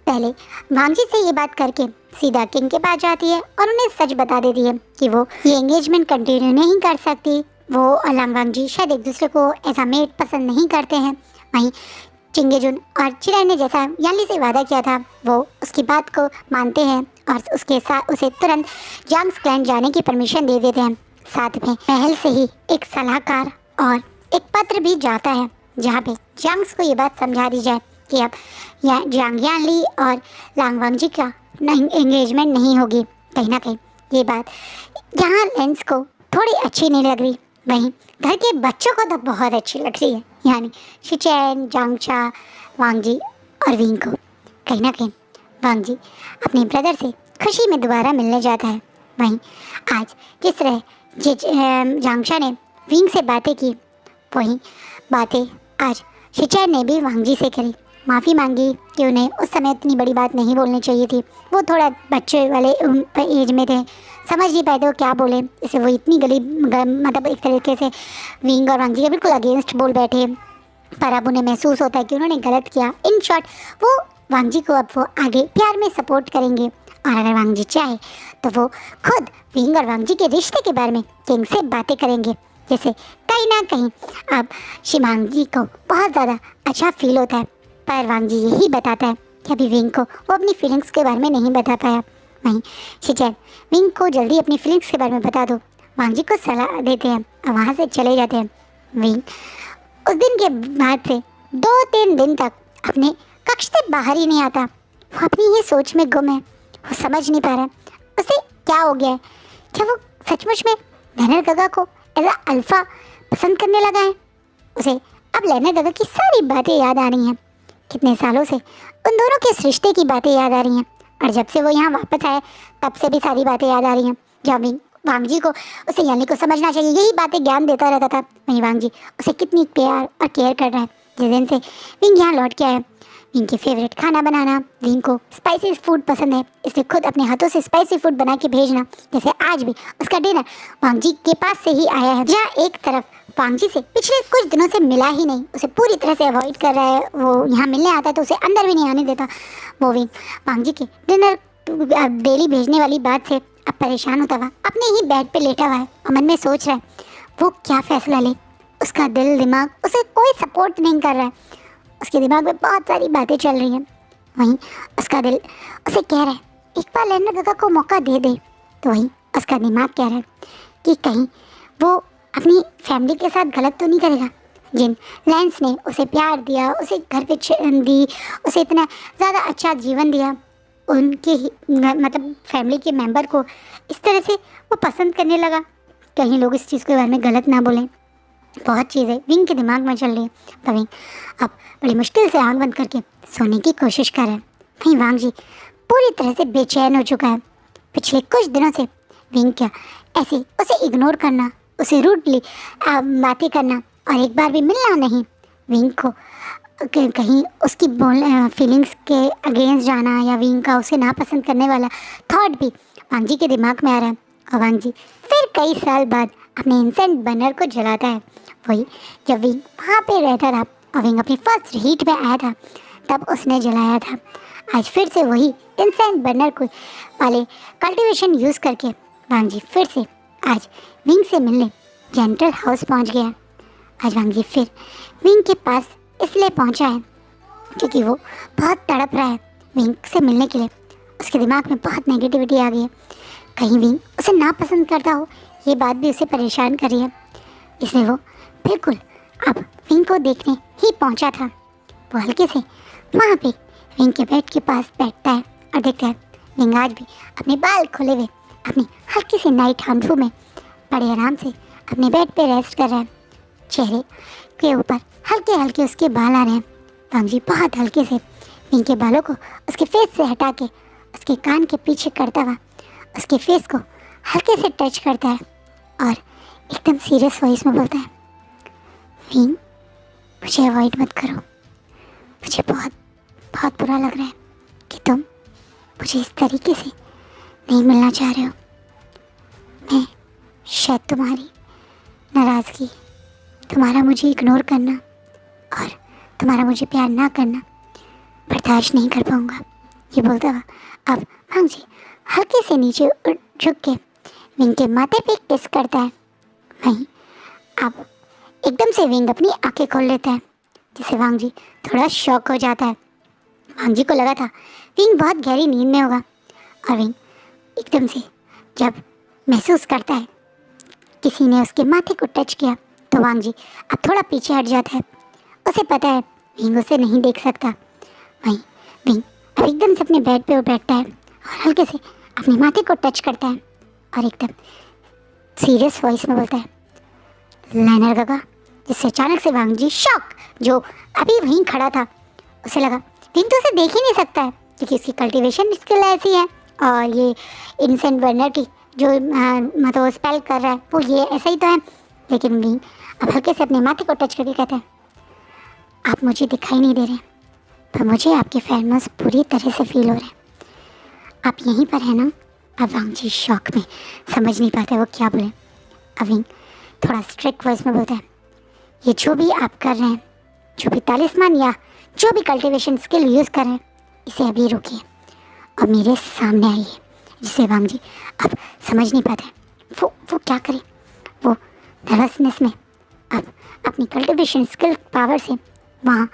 पहले वांगजी से ये बात करके सीधा किंग के पास जाती है और उन्हें सच बता देती है कि वो ये एंगेजमेंट कंटिन्यू नहीं कर सकती। वो और लांगवांगजी शायद एक दूसरे को ऐसा मेट पसंद नहीं करते हैं। वहीं चिंगेजुन और चिराई ने जैसा याली से वादा किया था वो उसकी बात को मानते हैं और उसके साथ उसे तुरंत जांग्स क्लैन जाने की परमिशन दे देते हैं। साथ में महल से ही एक सलाहकार और एक पत्र भी जाता है जहाँ पे जांग्स को ये बात समझा दी जाए कि अब जांग यानली और लांगवांगजी का एंगेजमेंट नहीं होगी। कहीं ना कहीं ये बात यहाँ लेंस को थोड़ी अच्छी नहीं लग रही, वहीं घर के बच्चों को तो बहुत अच्छी लग रही है, यानी शिचैन, जांगचा, वांगजी और विंग को। कहीं ना कहीं वांगजी अपने ब्रदर से खुशी में दोबारा मिलने जाता है। वहीं आज जिस तरह जांगचा ने विंग से बातें की वही बातें आज शिचैन ने भी वांगजी से करी। माफ़ी मांगी कि उन्हें उस समय इतनी बड़ी बात नहीं बोलनी चाहिए थी, वो थोड़ा बच्चे वाले एज में थे, समझ नहीं पाए थे वो क्या बोले, इसे वो इतनी मतलब एक तरीके से विंग और वांगजी के बिल्कुल अगेंस्ट बोल बैठे। पर अब उन्हें महसूस होता है कि उन्होंने गलत किया। इन शॉर्ट वो वांगजी को अब वो आगे प्यार में सपोर्ट करेंगे और अगर वांगजी चाहे तो वो खुद विंग और वांगजी के रिश्ते के बारे में किंग से बातें करेंगे, जैसे कहीं ना कहीं अब शिमांगी को बहुत ज़्यादा अच्छा फील होता है। पर वांगजी यही बताता है कि अभी विंग को वो अपनी फीलिंग्स के बारे में नहीं बता पाया। वहीं शिचैन विंग को जल्दी अपनी फीलिंग्स के बारे में बता दो, वांगजी को सलाह देते हैं और वहाँ से चले जाते हैं। विंग उस दिन के बाद से 2-3 दिन तक अपने कक्ष से बाहर ही नहीं आता। वो अपनी ही सोच में गुम है, वो समझ नहीं पा रहा उसे क्या हो गया है। क्या वो सचमुच में लेनर गगा को एज अ अल्फा पसंद करने लगा है? उसे अब लेनर गगा की सारी बातें याद आ रही हैं, कितने सालों से उन दोनों के रिश्ते की बातें याद आ रही हैं, और जब से वो यहाँ वापस आए तब से भी सारी बातें याद आ रही हैं। जब वांगजी को उसे यानी को समझना चाहिए, यही बातें ज्ञान देता रहता था। वहीं वांगजी उसे कितनी प्यार और केयर कर रहा है। जिस दिन से विंग यहाँ लौट के आया, विंग की फेवरेट खाना बनाना, विंग को स्पाइसी फूड पसंद है, इसलिए खुद अपने हाथों से स्पाइसी फूड बना के भेजना। जैसे आज भी उसका डिनर वांगजी के पास से ही आया है, जहाँ एक तरफ वांगजी से पिछले कुछ दिनों से मिला ही नहीं, उसे पूरी तरह से अवॉइड कर रहा है। वो यहाँ मिलने आता है तो उसे अंदर भी नहीं आने देता। वो विंग वांगजी के डिनर डेली भेजने वाली बात से अब परेशान होता हुआ अपने ही बेड पे लेटा हुआ है और मन में सोच रहा है वो क्या फैसला ले। उसका दिल दिमाग उसे कोई सपोर्ट नहीं कर रहा है, उसके दिमाग में बहुत सारी बातें चल रही हैं। वहीं उसका दिल उसे कह रहा है एक बार लेनर गगा को मौका दे दे, तो वहीं उसका दिमाग कह रहा है कि कहीं वो अपनी फैमिली के साथ गलत तो नहीं करेगा। जिन लेंस ने उसे प्यार दिया, उसे घर पे दी, उसे इतना ज़्यादा अच्छा जीवन दिया, उनके ही मतलब फैमिली के मेंबर को इस तरह से वो पसंद करने लगा। कहीं लोग इस चीज़ के बारे में गलत ना बोलें। बहुत चीज़ें विंग के दिमाग में चल रही है। तो विंग अब बड़ी मुश्किल से आँख बंद करके सोने की कोशिश कर रहा है। वहीं वांगजी पूरी तरह से बेचैन हो चुका है। पिछले कुछ दिनों से विंग क्या ऐसे उसे इग्नोर करना, उसे रूडली बातें करना और एक बार भी मिलना नहीं, विंग को कहीं उसकी फीलिंग्स के अगेंस्ट जाना या विंग का उसे नापसंद करने वाला थॉट भी वांगजी के दिमाग में आ रहा है। और वांगजी फिर कई साल बाद अपने इंसेंट बर्नर को जलाता है। वही जब विंग वहाँ पे रहता था और विंग अपनी फर्स्ट हीट में आया था तब उसने जलाया था। आज फिर से वही इंसेंट बर्नर को वाले कल्टीवेशन यूज़ करके वांगजी फिर से आज विंग से मिलने जेंटल हाउस पहुंच गया। आज वांग जी फिर विंग के पास इसलिए पहुंचा है क्योंकि वो बहुत तड़प रहा है विंग से मिलने के लिए। उसके दिमाग में बहुत नेगेटिविटी आ गई है, कहीं विंग उसे नापसंद करता हो, ये बात भी उसे परेशान कर रही है। इसलिए वो बिल्कुल अब विंग को देखने ही पहुंचा था। वो हल्के से वहाँ पे विंग के बेड के पास बैठता है और देखता है विंग आज भी अपने बाल खोले हुए अपनी हल्की सी नाइट हाउंडू में बड़े आराम से अपने बेड पे रेस्ट कर रहा है। चेहरे के ऊपर हल्के हल्के उसके बाल आ रहे हैं। वांग जी बहुत हल्के से विंग के बालों को उसके फेस से हटा के उसके कान के पीछे करता हुआ उसके फेस को हल्के से टच करता है और एकदम सीरियस वॉइस में बोलता है, विंग मुझे अवॉइड मत करो, मुझे बहुत बहुत बुरा लग रहा है कि तुम मुझे इस तरीके से नहीं मिलना चाह रहे हो। मैं शायद तुम्हारी नाराज़गी, तुम्हारा मुझे इग्नोर करना और तुम्हारा मुझे प्यार ना करना बर्दाश्त नहीं कर पाऊँगा। ये बोलता हुआ अब वांग जी हल्के से नीचे झुक के विंग के माथे पे किस करता है। वहीं अब एकदम से विंग अपनी आंखें खोल लेता है, जिससे वांग जी थोड़ा शॉक हो जाता है। वांग जी को लगा था विंग बहुत गहरी नींद में होगा और विंग एकदम से जब महसूस करता है किसी ने उसके माथे को टच किया तो वांग जी अब थोड़ा पीछे हट जाता है। उसे पता है विंग उसे नहीं देख सकता। वहीं विंग अब एकदम से अपने बेड पे बैठता है और हल्के से अपने माथे को टच करता है और एकदम सीरियस वॉइस में बोलता है, लाइनर काका। जिससे अचानक से वांग जी शॉक, जो अभी वहीं खड़ा था, उसे लगा विंग तो उसे देख ही नहीं सकता है क्योंकि उसकी कल्टीवेशन स्किल ऐसी है और ये इनसेंट बर्नर की जो मतलब स्पेल कर रहा है वो ये ऐसा ही तो है। लेकिन विंग अब हल्के से अपने माथे को टच करके कहता है, आप मुझे दिखाई नहीं दे रहे पर मुझे आपके फेरोमोन्स पूरी तरह से फील हो रहे हैं। आप यहीं पर हैं ना। अब वांग जी शॉक में समझ नहीं पाते वो क्या बोले। अब विंग थोड़ा स्ट्रिक्ट वॉइस में बोलता है, ये जो भी आप कर रहे हैं, जो भी तालिस्मान या जो भी कल्टीवेशन स्किल यूज़ कर रहे हैं, इसे अभी रोकिए और मेरे सामने आइए। जिससे वांग जी अब समझ नहीं पाते वो क्या करे। वो नर्वसनेस में अब अपनी कल्टीवेशन स्किल पावर से वहाँ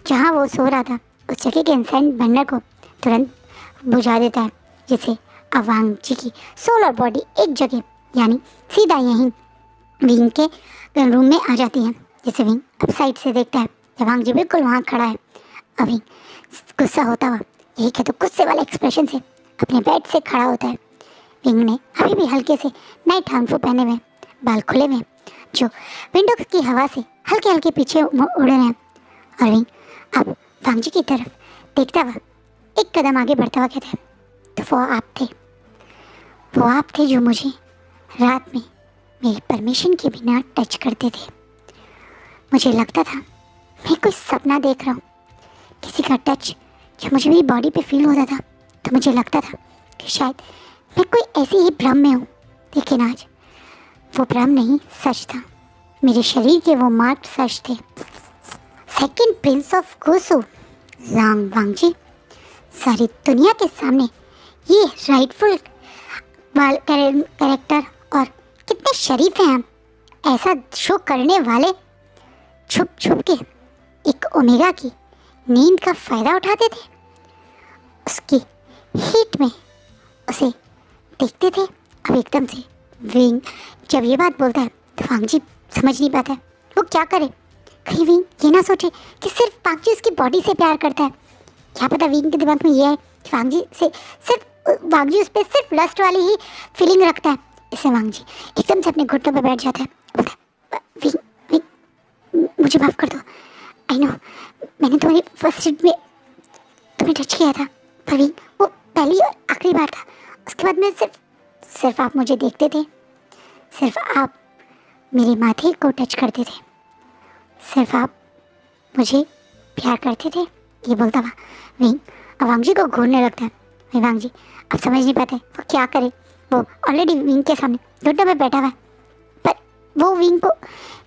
जहाँ वो सो रहा था उस जगह के इंसेंट बर्नर को तुरंत बुझा देता है, जिससे अब वांग जी की सोल और बॉडी एक जगह यानी सीधा यहीं विंग के रूम में आ जाती है। जिसे विंग अब साइड से देखता है जब वांग जी बिल्कुल वहाँ खड़ा है। अब विंग गुस्सा होता हुआ यही कहते गुस्से वाले एक्सप्रेशन से अपने बेड से खड़ा होता है। विंग ने अभी भी हल्के से नाइट हाउंडू पहने हुए, बाल खुले हुए, जो विंडो की हवा से हल्के हल्के पीछे उड़ रहे हैं। और विंग अब वांग जी की तरफ देखता हुआ एक कदम आगे बढ़ता हुआ कहता है, तो वो आप थे जो मुझे रात में मेरी परमिशन के बिना टच करते थे। मुझे लगता था मैं कोई सपना देख रहा हूँ, किसी का टच जब मुझे मेरी बॉडी पे फील होता था तो मुझे लगता था कि शायद मैं कोई ऐसी ही भ्रम में हूँ। लेकिन आज वो भ्रम नहीं, सच था। मेरे शरीर के वो मार्क सच थे। सेकंड प्रिंस ऑफ गोसू वांग जी, सारी दुनिया के सामने ये राइटफुल कैरेक्टर और कितने शरीफ हैं हम। ऐसा शो करने वाले छुप छुप के एक ओमेगा की नींद का फ़ायदा उठाते थे, उसकी हीट में उसे देखते थे। अब एकदम से विंग जब ये बात बोलता है तो वांग जी समझ नहीं पाता है वो क्या करे। कहीं विंग ये ना सोचे कि सिर्फ वांग जी उसकी बॉडी से प्यार करता है। क्या पता विंग के दिमाग में ये है कि वांग जी से सिर्फ वांग जी उस पर सिर्फ लस्ट वाली ही फीलिंग रखता है। इससे वांग जी एकदम से अपने घुटनों पर बैठ जाता है, बोलता है, विंग मुझे माफ़ कर दो। आई नो मैंने तुम्हारी फर्स्ट में तुम्हें टच किया था, पर विंग वो पहली और आखिरी बार था। उसके बाद मैं सिर्फ आप मुझे देखते थे, सिर्फ आप मेरे माथे को टच करते थे, सिर्फ आप मुझे प्यार करते थे। ये बोलता हुआ विंग अब वांग जी को घूरने लगता है। वांग जी अब समझ नहीं पाते वो क्या करे। वो ऑलरेडी विंग के सामने घुटनों पे बैठा हुआ है, पर वो विंग को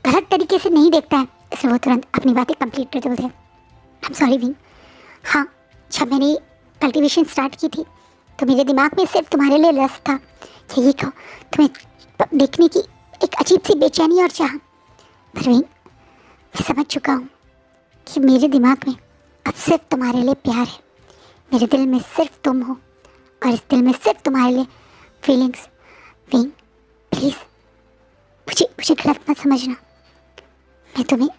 गलत तरीके से नहीं देखता है, इसलिए वो तुरंत अपनी बातें कंप्लीट करते बोलते हैं, आई एम सॉरी विंग। हाँ, जब मैंने कल्टीवेशन स्टार्ट की थी तो मेरे दिमाग में सिर्फ तुम्हारे लिए लस्ट था कि ये कहो तुम्हें देखने की एक अजीब सी बेचैनी और चाह। पर मैं समझ चुका हूँ कि मेरे दिमाग में अब सिर्फ तुम्हारे लिए प्यार है। मेरे दिल में सिर्फ तुम हो और इस दिल में सिर्फ तुम्हारे लिए फीलिंग्स। विंग, प्लीज़ मुझे गलत मत समझना। मैं तुम्हें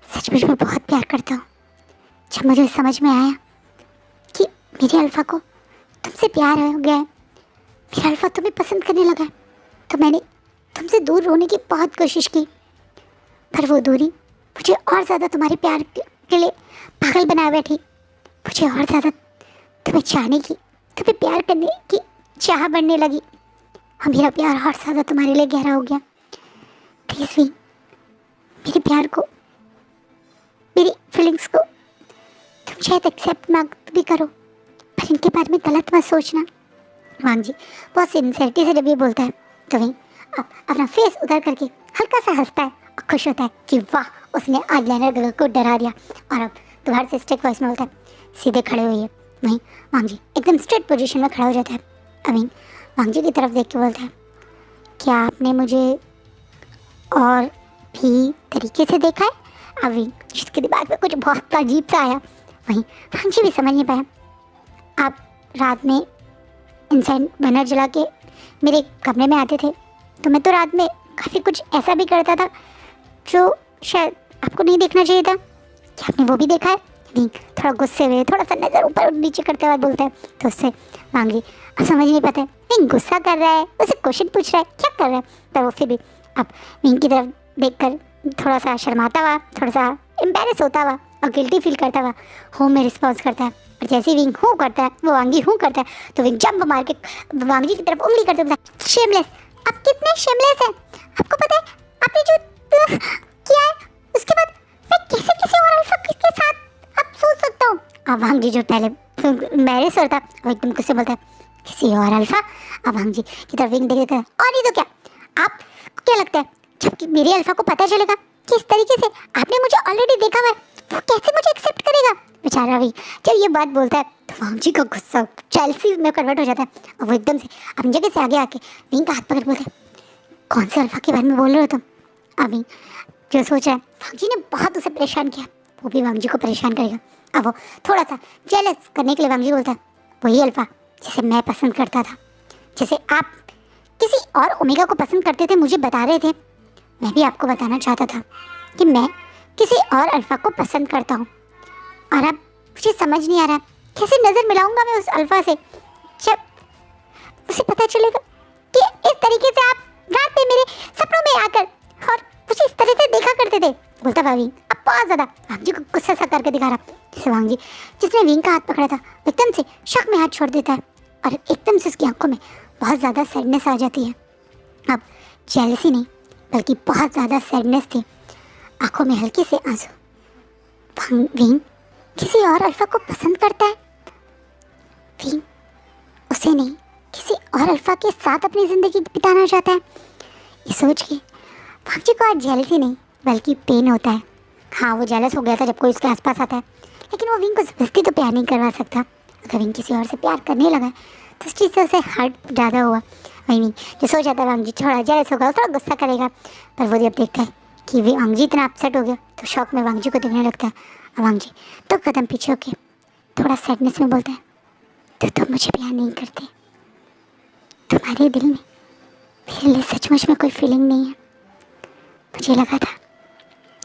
सचमुच में बहुत प्यार करता हूँ। जब मुझे समझ में आया कि मेरे अल्फा को तुमसे प्यार हो गया है, मेरा अल्फा तुम्हें पसंद करने लगा है, तो मैंने तुमसे दूर होने की बहुत कोशिश की। पर वो दूरी मुझे और ज़्यादा तुम्हारे प्यार के लिए पागल बनाए बैठी। मुझे और ज़्यादा तुम्हें चाहने की, तुम्हें प्यार करने की चाह बढ़ने लगी और मेरा प्यार और ज़्यादा तुम्हारे लिए गहरा हो गया। प्लीज़ भी मेरे प्यार को, मेरी फीलिंग्स को तुम शायद एक्सेप्ट ना भी करो, पर इनके बारे में गलत मत सोचना। वांग जी बहुत सिंसियरिटी से जब ये बोलता है तो वहीं अपना फेस उधर करके हल्का सा हंसता है और खुश होता है कि वाह, उसने आज लेनर गर्ल को डरा दिया। और अब दोबारा से स्ट्रिक्ट वॉइस में बोलता है, सीधे खड़े हुए। वहीं वांग जी एकदम स्ट्रेट पोजीशन में खड़ा हो जाता है। अभी वांग जी की तरफ देख के बोलता है, क्या आपने मुझे और भी तरीके से देखा है? अभी जिसके दिमाग में कुछ बहुत अजीब सा आया। वहीं वांग जी भी समझ नहीं पाया, आप रात में इंसान बैनर जला के मेरे कमरे में आते थे, तो मैं तो रात में काफ़ी कुछ ऐसा भी करता था जो शायद आपको नहीं देखना चाहिए था। क्या आपने वो भी देखा है? नहीं, थोड़ा गुस्से हुए, थोड़ा सा नज़र ऊपर नीचे करते हुए बोलता है। तो उससे मांग ली अब समझ नहीं पाता है, नहीं गुस्सा कर रहा है, उसे क्वेश्चन पूछ रहा है, क्या कर रहा है। पर वो फिर भी अब विंग की तरफ देखकर थोड़ा सा शर्माता हुआ, थोड़ा सा एम्बेरस होता हुआ और गिल्टी फील करता हुआ हूँ में रिस्पॉन्स करता है। और जैसे ही विंग हूँ करता है, वो वांगी हूँ करता है, तो विंग जंप मार के वांगी की तरफ उंगली करते हुए बोलता है, शेमलेस, आप कितने शेमलेस हैं? आपको पता है आपने जो किया है उसके बाद मैं कैसे किसी और अल्फा के साथ आप सोच सकता हूँ। अब वांग जी जो पहले मैरिज होता वो एकदम गुस्से बोलता है, किसी और अल्फा? अब वांग जी की तरफ विंग देख, और नहीं तो क्या, आप क्या लगता है जबकि मेरे अल्फा को पता चलेगा कि इस तरीके से आपने मुझे ऑलरेडी देखा हुआ है, वो कैसे मुझे एक्सेप्ट करेगा? बेचारा भी जब ये बात बोलता है तो वांग जी का गुस्सा जेलसी में कन्वर्ट हो जाता है और वो एकदम से अपनी जगह से आगे आके विंग का हाथ पकड़ बोलते हैं, कौन से अल्फा के बारे में बोल रहे हो तुम? अभी जो सोच रहा है, वांग जी ने बहुत उसे परेशान किया, वो भी वांग जी को परेशान करेगा। अब वो थोड़ा सा जेलस करने के लिए वांग जी बोलता है, वही अल्फा जिसे मैं पसंद करता था, जैसे आप किसी और ओमेगा को पसंद करते थे, मुझे बता रहे थे, मैं भी आपको बताना चाहता था कि मैं किसी और अल्फा को पसंद करता हूँ। और अब मुझे समझ नहीं आ रहा कैसे नज़र मिलाऊंगा मैं उस अल्फा से जब उसे पता चलेगा कि इस तरीके से आप रात में मेरे सपनों में आकर और मुझे इस तरह से देखा करते थे। बोलता वांग अब बहुत ज़्यादा वांग जी को गुस्सा सा करके दिखा रहा। जैसे वांग जी जिसने विंग का हाथ पकड़ा था एकदम से शक में हाथ छोड़ देता है और एकदम से उसकी आंखों में बहुत ज़्यादा सैडनेस आ जाती है। अब जेलसी नहीं बल्कि बहुत ज़्यादा सैडनेस थी, आंखों में हल्के से आंसू। विंग किसी और अल्फा को पसंद करता है? विंग उसे नहीं, किसी और अल्फा के साथ अपनी ज़िंदगी बिताना चाहता है। ये सोच के वांग जी को आज जेलसी नहीं बल्कि पेन होता है। हाँ, वो जेलस हो गया था जब कोई उसके आसपास आता है, लेकिन वो विंग को ज़बरदस्ती तो प्यार नहीं करवा सकता। अगर विंग किसी और से प्यार करने लगा तो इस चीज़ से उसे हर्ट ज़्यादा हुआ। वही नहीं जो सोच आता है वांग जी थोड़ा जेलस होगा, थोड़ा गुस्सा करेगा, पर वो जब देखता है कि वांग जी इतना अपसेट हो गया तो शौक में वांग जी को देखने लगता है। वांग जी तो कदम पीछे होके थोड़ा सैडनेस में बोलता है, तो तुम मुझे प्यार नहीं करते, तुम्हारे दिल में मेरे लिए सचमुच में कोई फीलिंग नहीं है। मुझे लगा था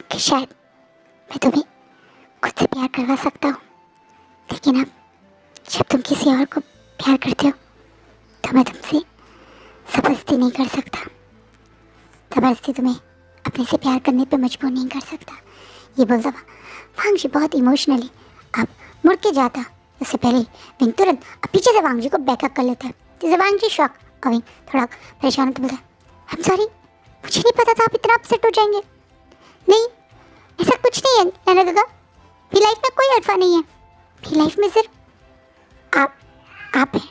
कि शायद मैं तुम्हें खुद से प्यार करवा सकता हूँ, लेकिन अब जब तुम किसी और को प्यार करते हो तो मैं तुमसे ज़बरदस्ती नहीं कर सकता, ज़बरदस्ती तुम्हें अपने से प्यार करने पे मजबूर नहीं कर सकता। ये बोलता वांग जी बहुत इमोशनली अब मुड़ के जाता, उससे पहले विंग तुरंत पीछे से वांग जी को बैकअप कर लेता है। जैसे वांग जी शॉक और विंग थोड़ा परेशान होता बोलता है, आई एम सॉरी, मुझे नहीं पता था आप इतना अपसेट हो जाएंगे। नहीं, ऐसा कुछ नहीं है नैना दादा, मेरी लाइफ में कोई अल्फा नहीं है, मेरी लाइफ में सिर्फ आप हैं।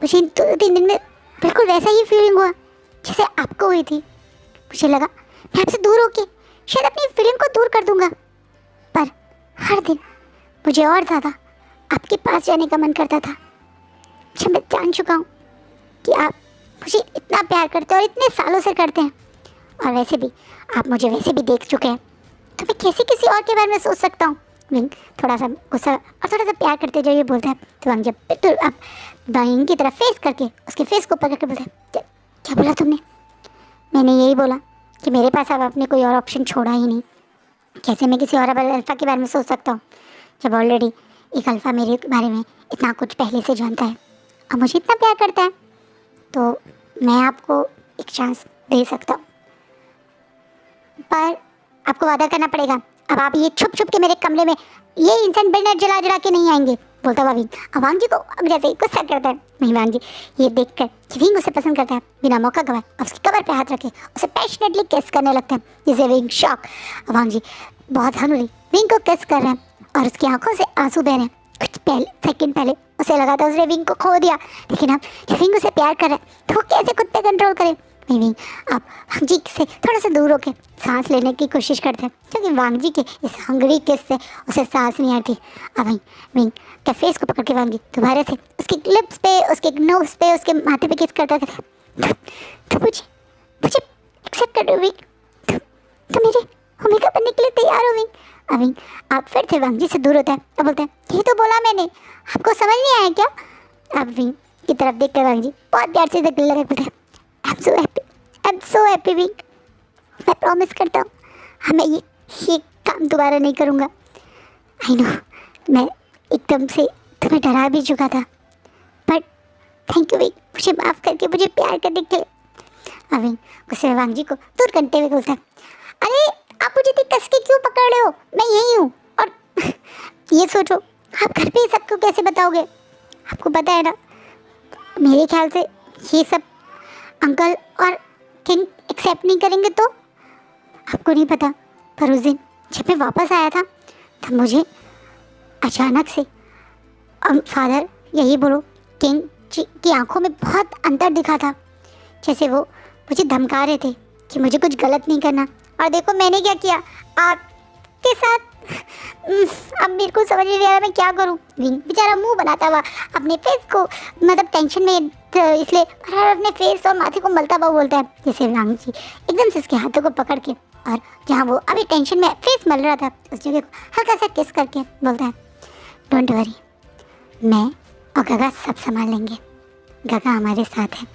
मुझे 2-3 दिन में बिल्कुल वैसा ही फीलिंग हुआ जैसे आपको हुई थी। मुझे लगा मैं आपसे दूर होके शायद अपनी फीलिंग को दूर कर दूंगा, पर हर दिन मुझे और ज़्यादा आपके पास जाने का मन करता था। जब मैं जान चुका हूँ कि आप मुझे इतना प्यार करते हैं और इतने सालों से करते हैं, और वैसे भी आप मुझे वैसे भी देख चुके हैं, तो मैं कैसे किसी और के बारे में सोच सकता हूँ। विंग थोड़ा सा गुस्सा और थोड़ा सा प्यार करते जो ये बोलता है, तो वांग जब बिल्कुल अब विंग की तरफ फेस करके उसके फेस को पकड़ के बोलता है, क्या बोला तुमने? मैंने यही बोला कि मेरे पास अब आपने कोई और ऑप्शन छोड़ा ही नहीं। कैसे मैं किसी और अल्फ़ा के बारे में सोच सकता हूँ जब ऑलरेडी एक अल्फ़ा मेरे बारे में इतना कुछ पहले से जानता है और मुझे इतना प्यार करता है। तो मैं आपको एक चांस दे सकता हूँ, पर आपको वादा करना पड़ेगा अब आप ये छुप छुप के मेरे कमरे में ये इंसान बैनर जला जला के नहीं आएंगे, बोलता हुआ विंग। अब वांग जी को अब जैसे ही गुस्सा करता है। वहीं वांग जी ये देखकर कि विंग उसे पसंद करता है, बिना मौका गवाए उसकी कमर पे हाथ रखे उसे पैशनेटली किस करने लगता है, जिसे विंग शॉक। वांग जी बहुत हंगरी विंग को किस कर रहे हैं और उसकी आंखों से आंसू बह रहे हैं। कुछ पहले सेकंड पहले उसे लगा था उसने विंग को खो दिया, लेकिन अब जब विंग उसे प्यार कर रहा है तो वो कैसे खुद पे कंट्रोल करे। विंग अब वांग जी से थोड़ा सा दूर होकर सांस लेने की कोशिश करते हैं, क्योंकि वांग जी के इस हंगरी किस से उसे सांस नहीं आती। अब विंग के फेस को पकड़ के वांग जी दोबारा से उसके लिप्स पे, उसके नोज पे, उसके माथे पे किस करता था। तो मुझे एक्सेप्ट कर दो विंग, तो मेरे ओमेगा बनने के लिए तैयार हो विंग। अब विंग आप फिर से वांग जी से दूर होता है और बोलते हैं, ये तो बोला मैंने, आपको समझ नहीं आया क्या? अब विंग की तरफ देख कर वांग जी बहुत प्यार से गले लगा बोलते हैं, I am so happy wing, मैं प्रॉमिस करता हूँ हमें ये काम दोबारा नहीं करूँगा। आई नो मैं एकदम से तुम्हें डरा भी चुका था, बट थैंक यू विंग, मुझे माफ़ करके मुझे प्यार करने के लिए। अब विंग गुस्से में वांग जी को दूर करते हुए बोलता है, अरे आप मुझे इतनी कस के क्यों पकड़ रहे हो, मैं यहीं हूँ। और ये सोचो आप घर पे ही सबको कैसे बताओगे? आपको पता है ना, मेरे ख्याल से ये सब अंकल और किंग एक्सेप्ट नहीं करेंगे। तो आपको नहीं पता, पर उस दिन जब मैं वापस आया था तब मुझे अचानक से फादर यही बोलो किंग जी की आंखों में बहुत अंतर दिखा था, जैसे वो मुझे धमका रहे थे कि मुझे कुछ गलत नहीं करना। और देखो मैंने क्या किया आपके साथ। अब मेरे को समझ नहीं आ रहा मैं क्या करूं। विंग बेचारा मुंह बनाता हुआ अपने फेस को मतलब टेंशन में इसलिए अपने फेस और माथे को मलता हुआ बोलता है, जैसे वांग जी एकदम से उसके हाथों को पकड़ के और जहाँ वो अभी टेंशन में फेस मल रहा था उस जगह को हल्का सा किस करके बोलता है, डोंट वरी, मैं और गगा सब संभाल लेंगे, गगा हमारे साथ है।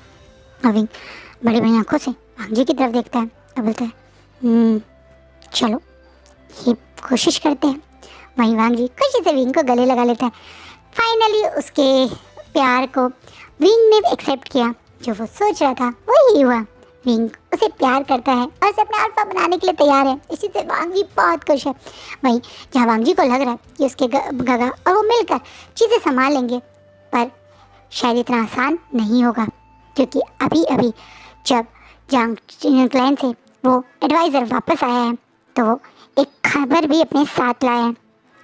और विंग बड़ी बड़ी आंखों से वांग जी की तरफ देखता है और बोलता है, चलो ये कोशिश करते हैं। वहीं वांग जी खुशी से विंग को गले लगा लेता है। फाइनली उसके प्यार को विंग ने एक्सेप्ट किया, जो वो सोच रहा था वही हुआ। विंग उसे प्यार करता है और उसे अपना अल्फा बनाने के लिए तैयार है। इसी से वांग जी बहुत खुश है। वहीं जहाँ वांग जी को लग रहा है कि उसके गगा और वो मिलकर चीज़ें संभाल लेंगे, पर शायद इतना आसान नहीं होगा, क्योंकि अभी अभी जब जांग क्लैन से वो एडवाइज़र वापस आया है तो वो एक खबर भी अपने साथ लाया है।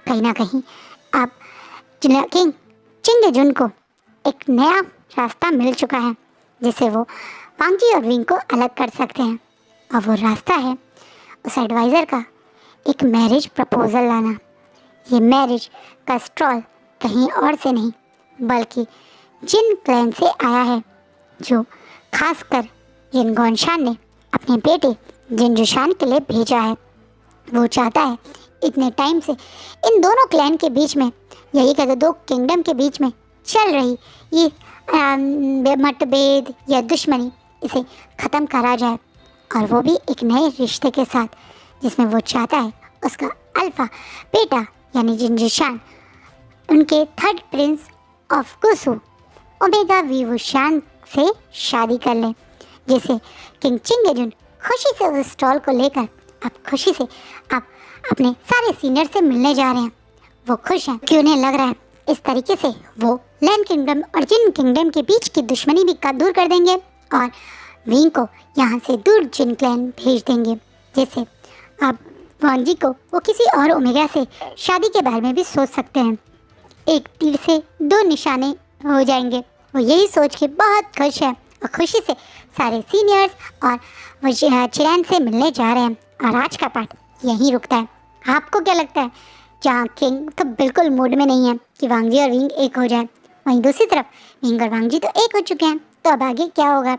कहीं ना कहीं अब किंग चिंगेजुन को एक नया रास्ता मिल चुका है, जिससे वो वांग जी और विंग को अलग कर सकते हैं। और वो रास्ता है उस एडवाइज़र का एक मैरिज प्रपोज़ल लाना। ये मैरिज का स्ट्रॉल कहीं और से नहीं बल्कि जिन क्लैन से आया है, जो खासकर जिन गोनशान ने अपने बेटे जिनजुशान के लिए भेजा है। वो चाहता है इतने टाइम से इन दोनों क्लैन के बीच में, यही कहते दो किंगडम के बीच में चल रही ये मतभेद या दुश्मनी, इसे ख़त्म करा जाए, और वो भी एक नए रिश्ते के साथ, जिसमें वो चाहता है उसका अल्फ़ा बेटा यानी जिनजुशान उनके थर्ड प्रिंस ऑफ गुसु ओमेगा वीवुशान से शादी कर ले, जिसे किंग चिंगेजुन खुशी से उस स्टॉल को लेकर अब खुशी से आप अपने सारे सीनियर से मिलने जा रहे हैं। वो खुश हैं कि उन्हें लग रहा है इस तरीके से वो लैंड किंगडम और जिन किंगडम के बीच की दुश्मनी भी दूर कर देंगे और विंग को यहाँ से दूर जिन क्लैन भेज देंगे, जिससे अब वांग जी को वो किसी और ओमेगा से शादी के बारे में भी सोच सकते हैं। एक तीर से दो निशाने हो जाएंगे। वो यही सोच के बहुत खुश है और खुशी से सारे सीनियर्स और वो चिरैन से मिलने जा रहे हैं। और आज का पार्ट यहीं रुकता है। आपको क्या लगता है? जहाँ किंग तो बिल्कुल मूड में नहीं है कि वांग जी और विंग एक हो जाए, वहीं दूसरी तरफ विंग और वांग जी तो एक हो चुके हैं। तो अब आगे क्या होगा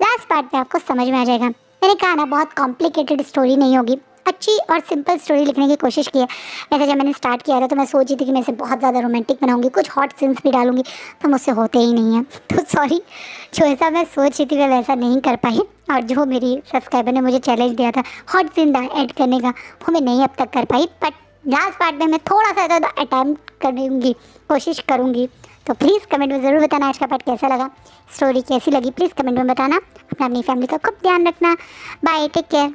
लास्ट पार्ट में आपको समझ में आ जाएगा। मैंने कहा ना बहुत कॉम्प्लिकेटेड स्टोरी नहीं होगी, अच्छी और सिंपल स्टोरी लिखने की कोशिश की है। वैसे जब मैंने स्टार्ट किया था तो मैं सोची थी कि मैं इसे बहुत ज़्यादा रोमांटिक बनाऊंगी, कुछ हॉट सीन्स भी डालूंगी, तो मुझसे होते ही नहीं है। तो सॉरी, जो ऐसा मैं सोच रही थी मैं वैसा नहीं कर पाई, और जो मेरी सब्सक्राइबर ने मुझे चैलेंज दिया था हॉट सीन ऐड करने का, वो मैं नहीं अब तक कर पाई। बट लास्ट पार्ट में मैं थोड़ा सा ज़्यादा अटैम्प्ट करूँगी, कोशिश करूँगी। तो प्लीज़ कमेंट में ज़रूर बताना आज का पार्ट कैसा लगा, स्टोरी कैसी लगी, प्लीज़ कमेंट में बताना। अपनी फैमिली का खूब ध्यान रखना। Bye, take care.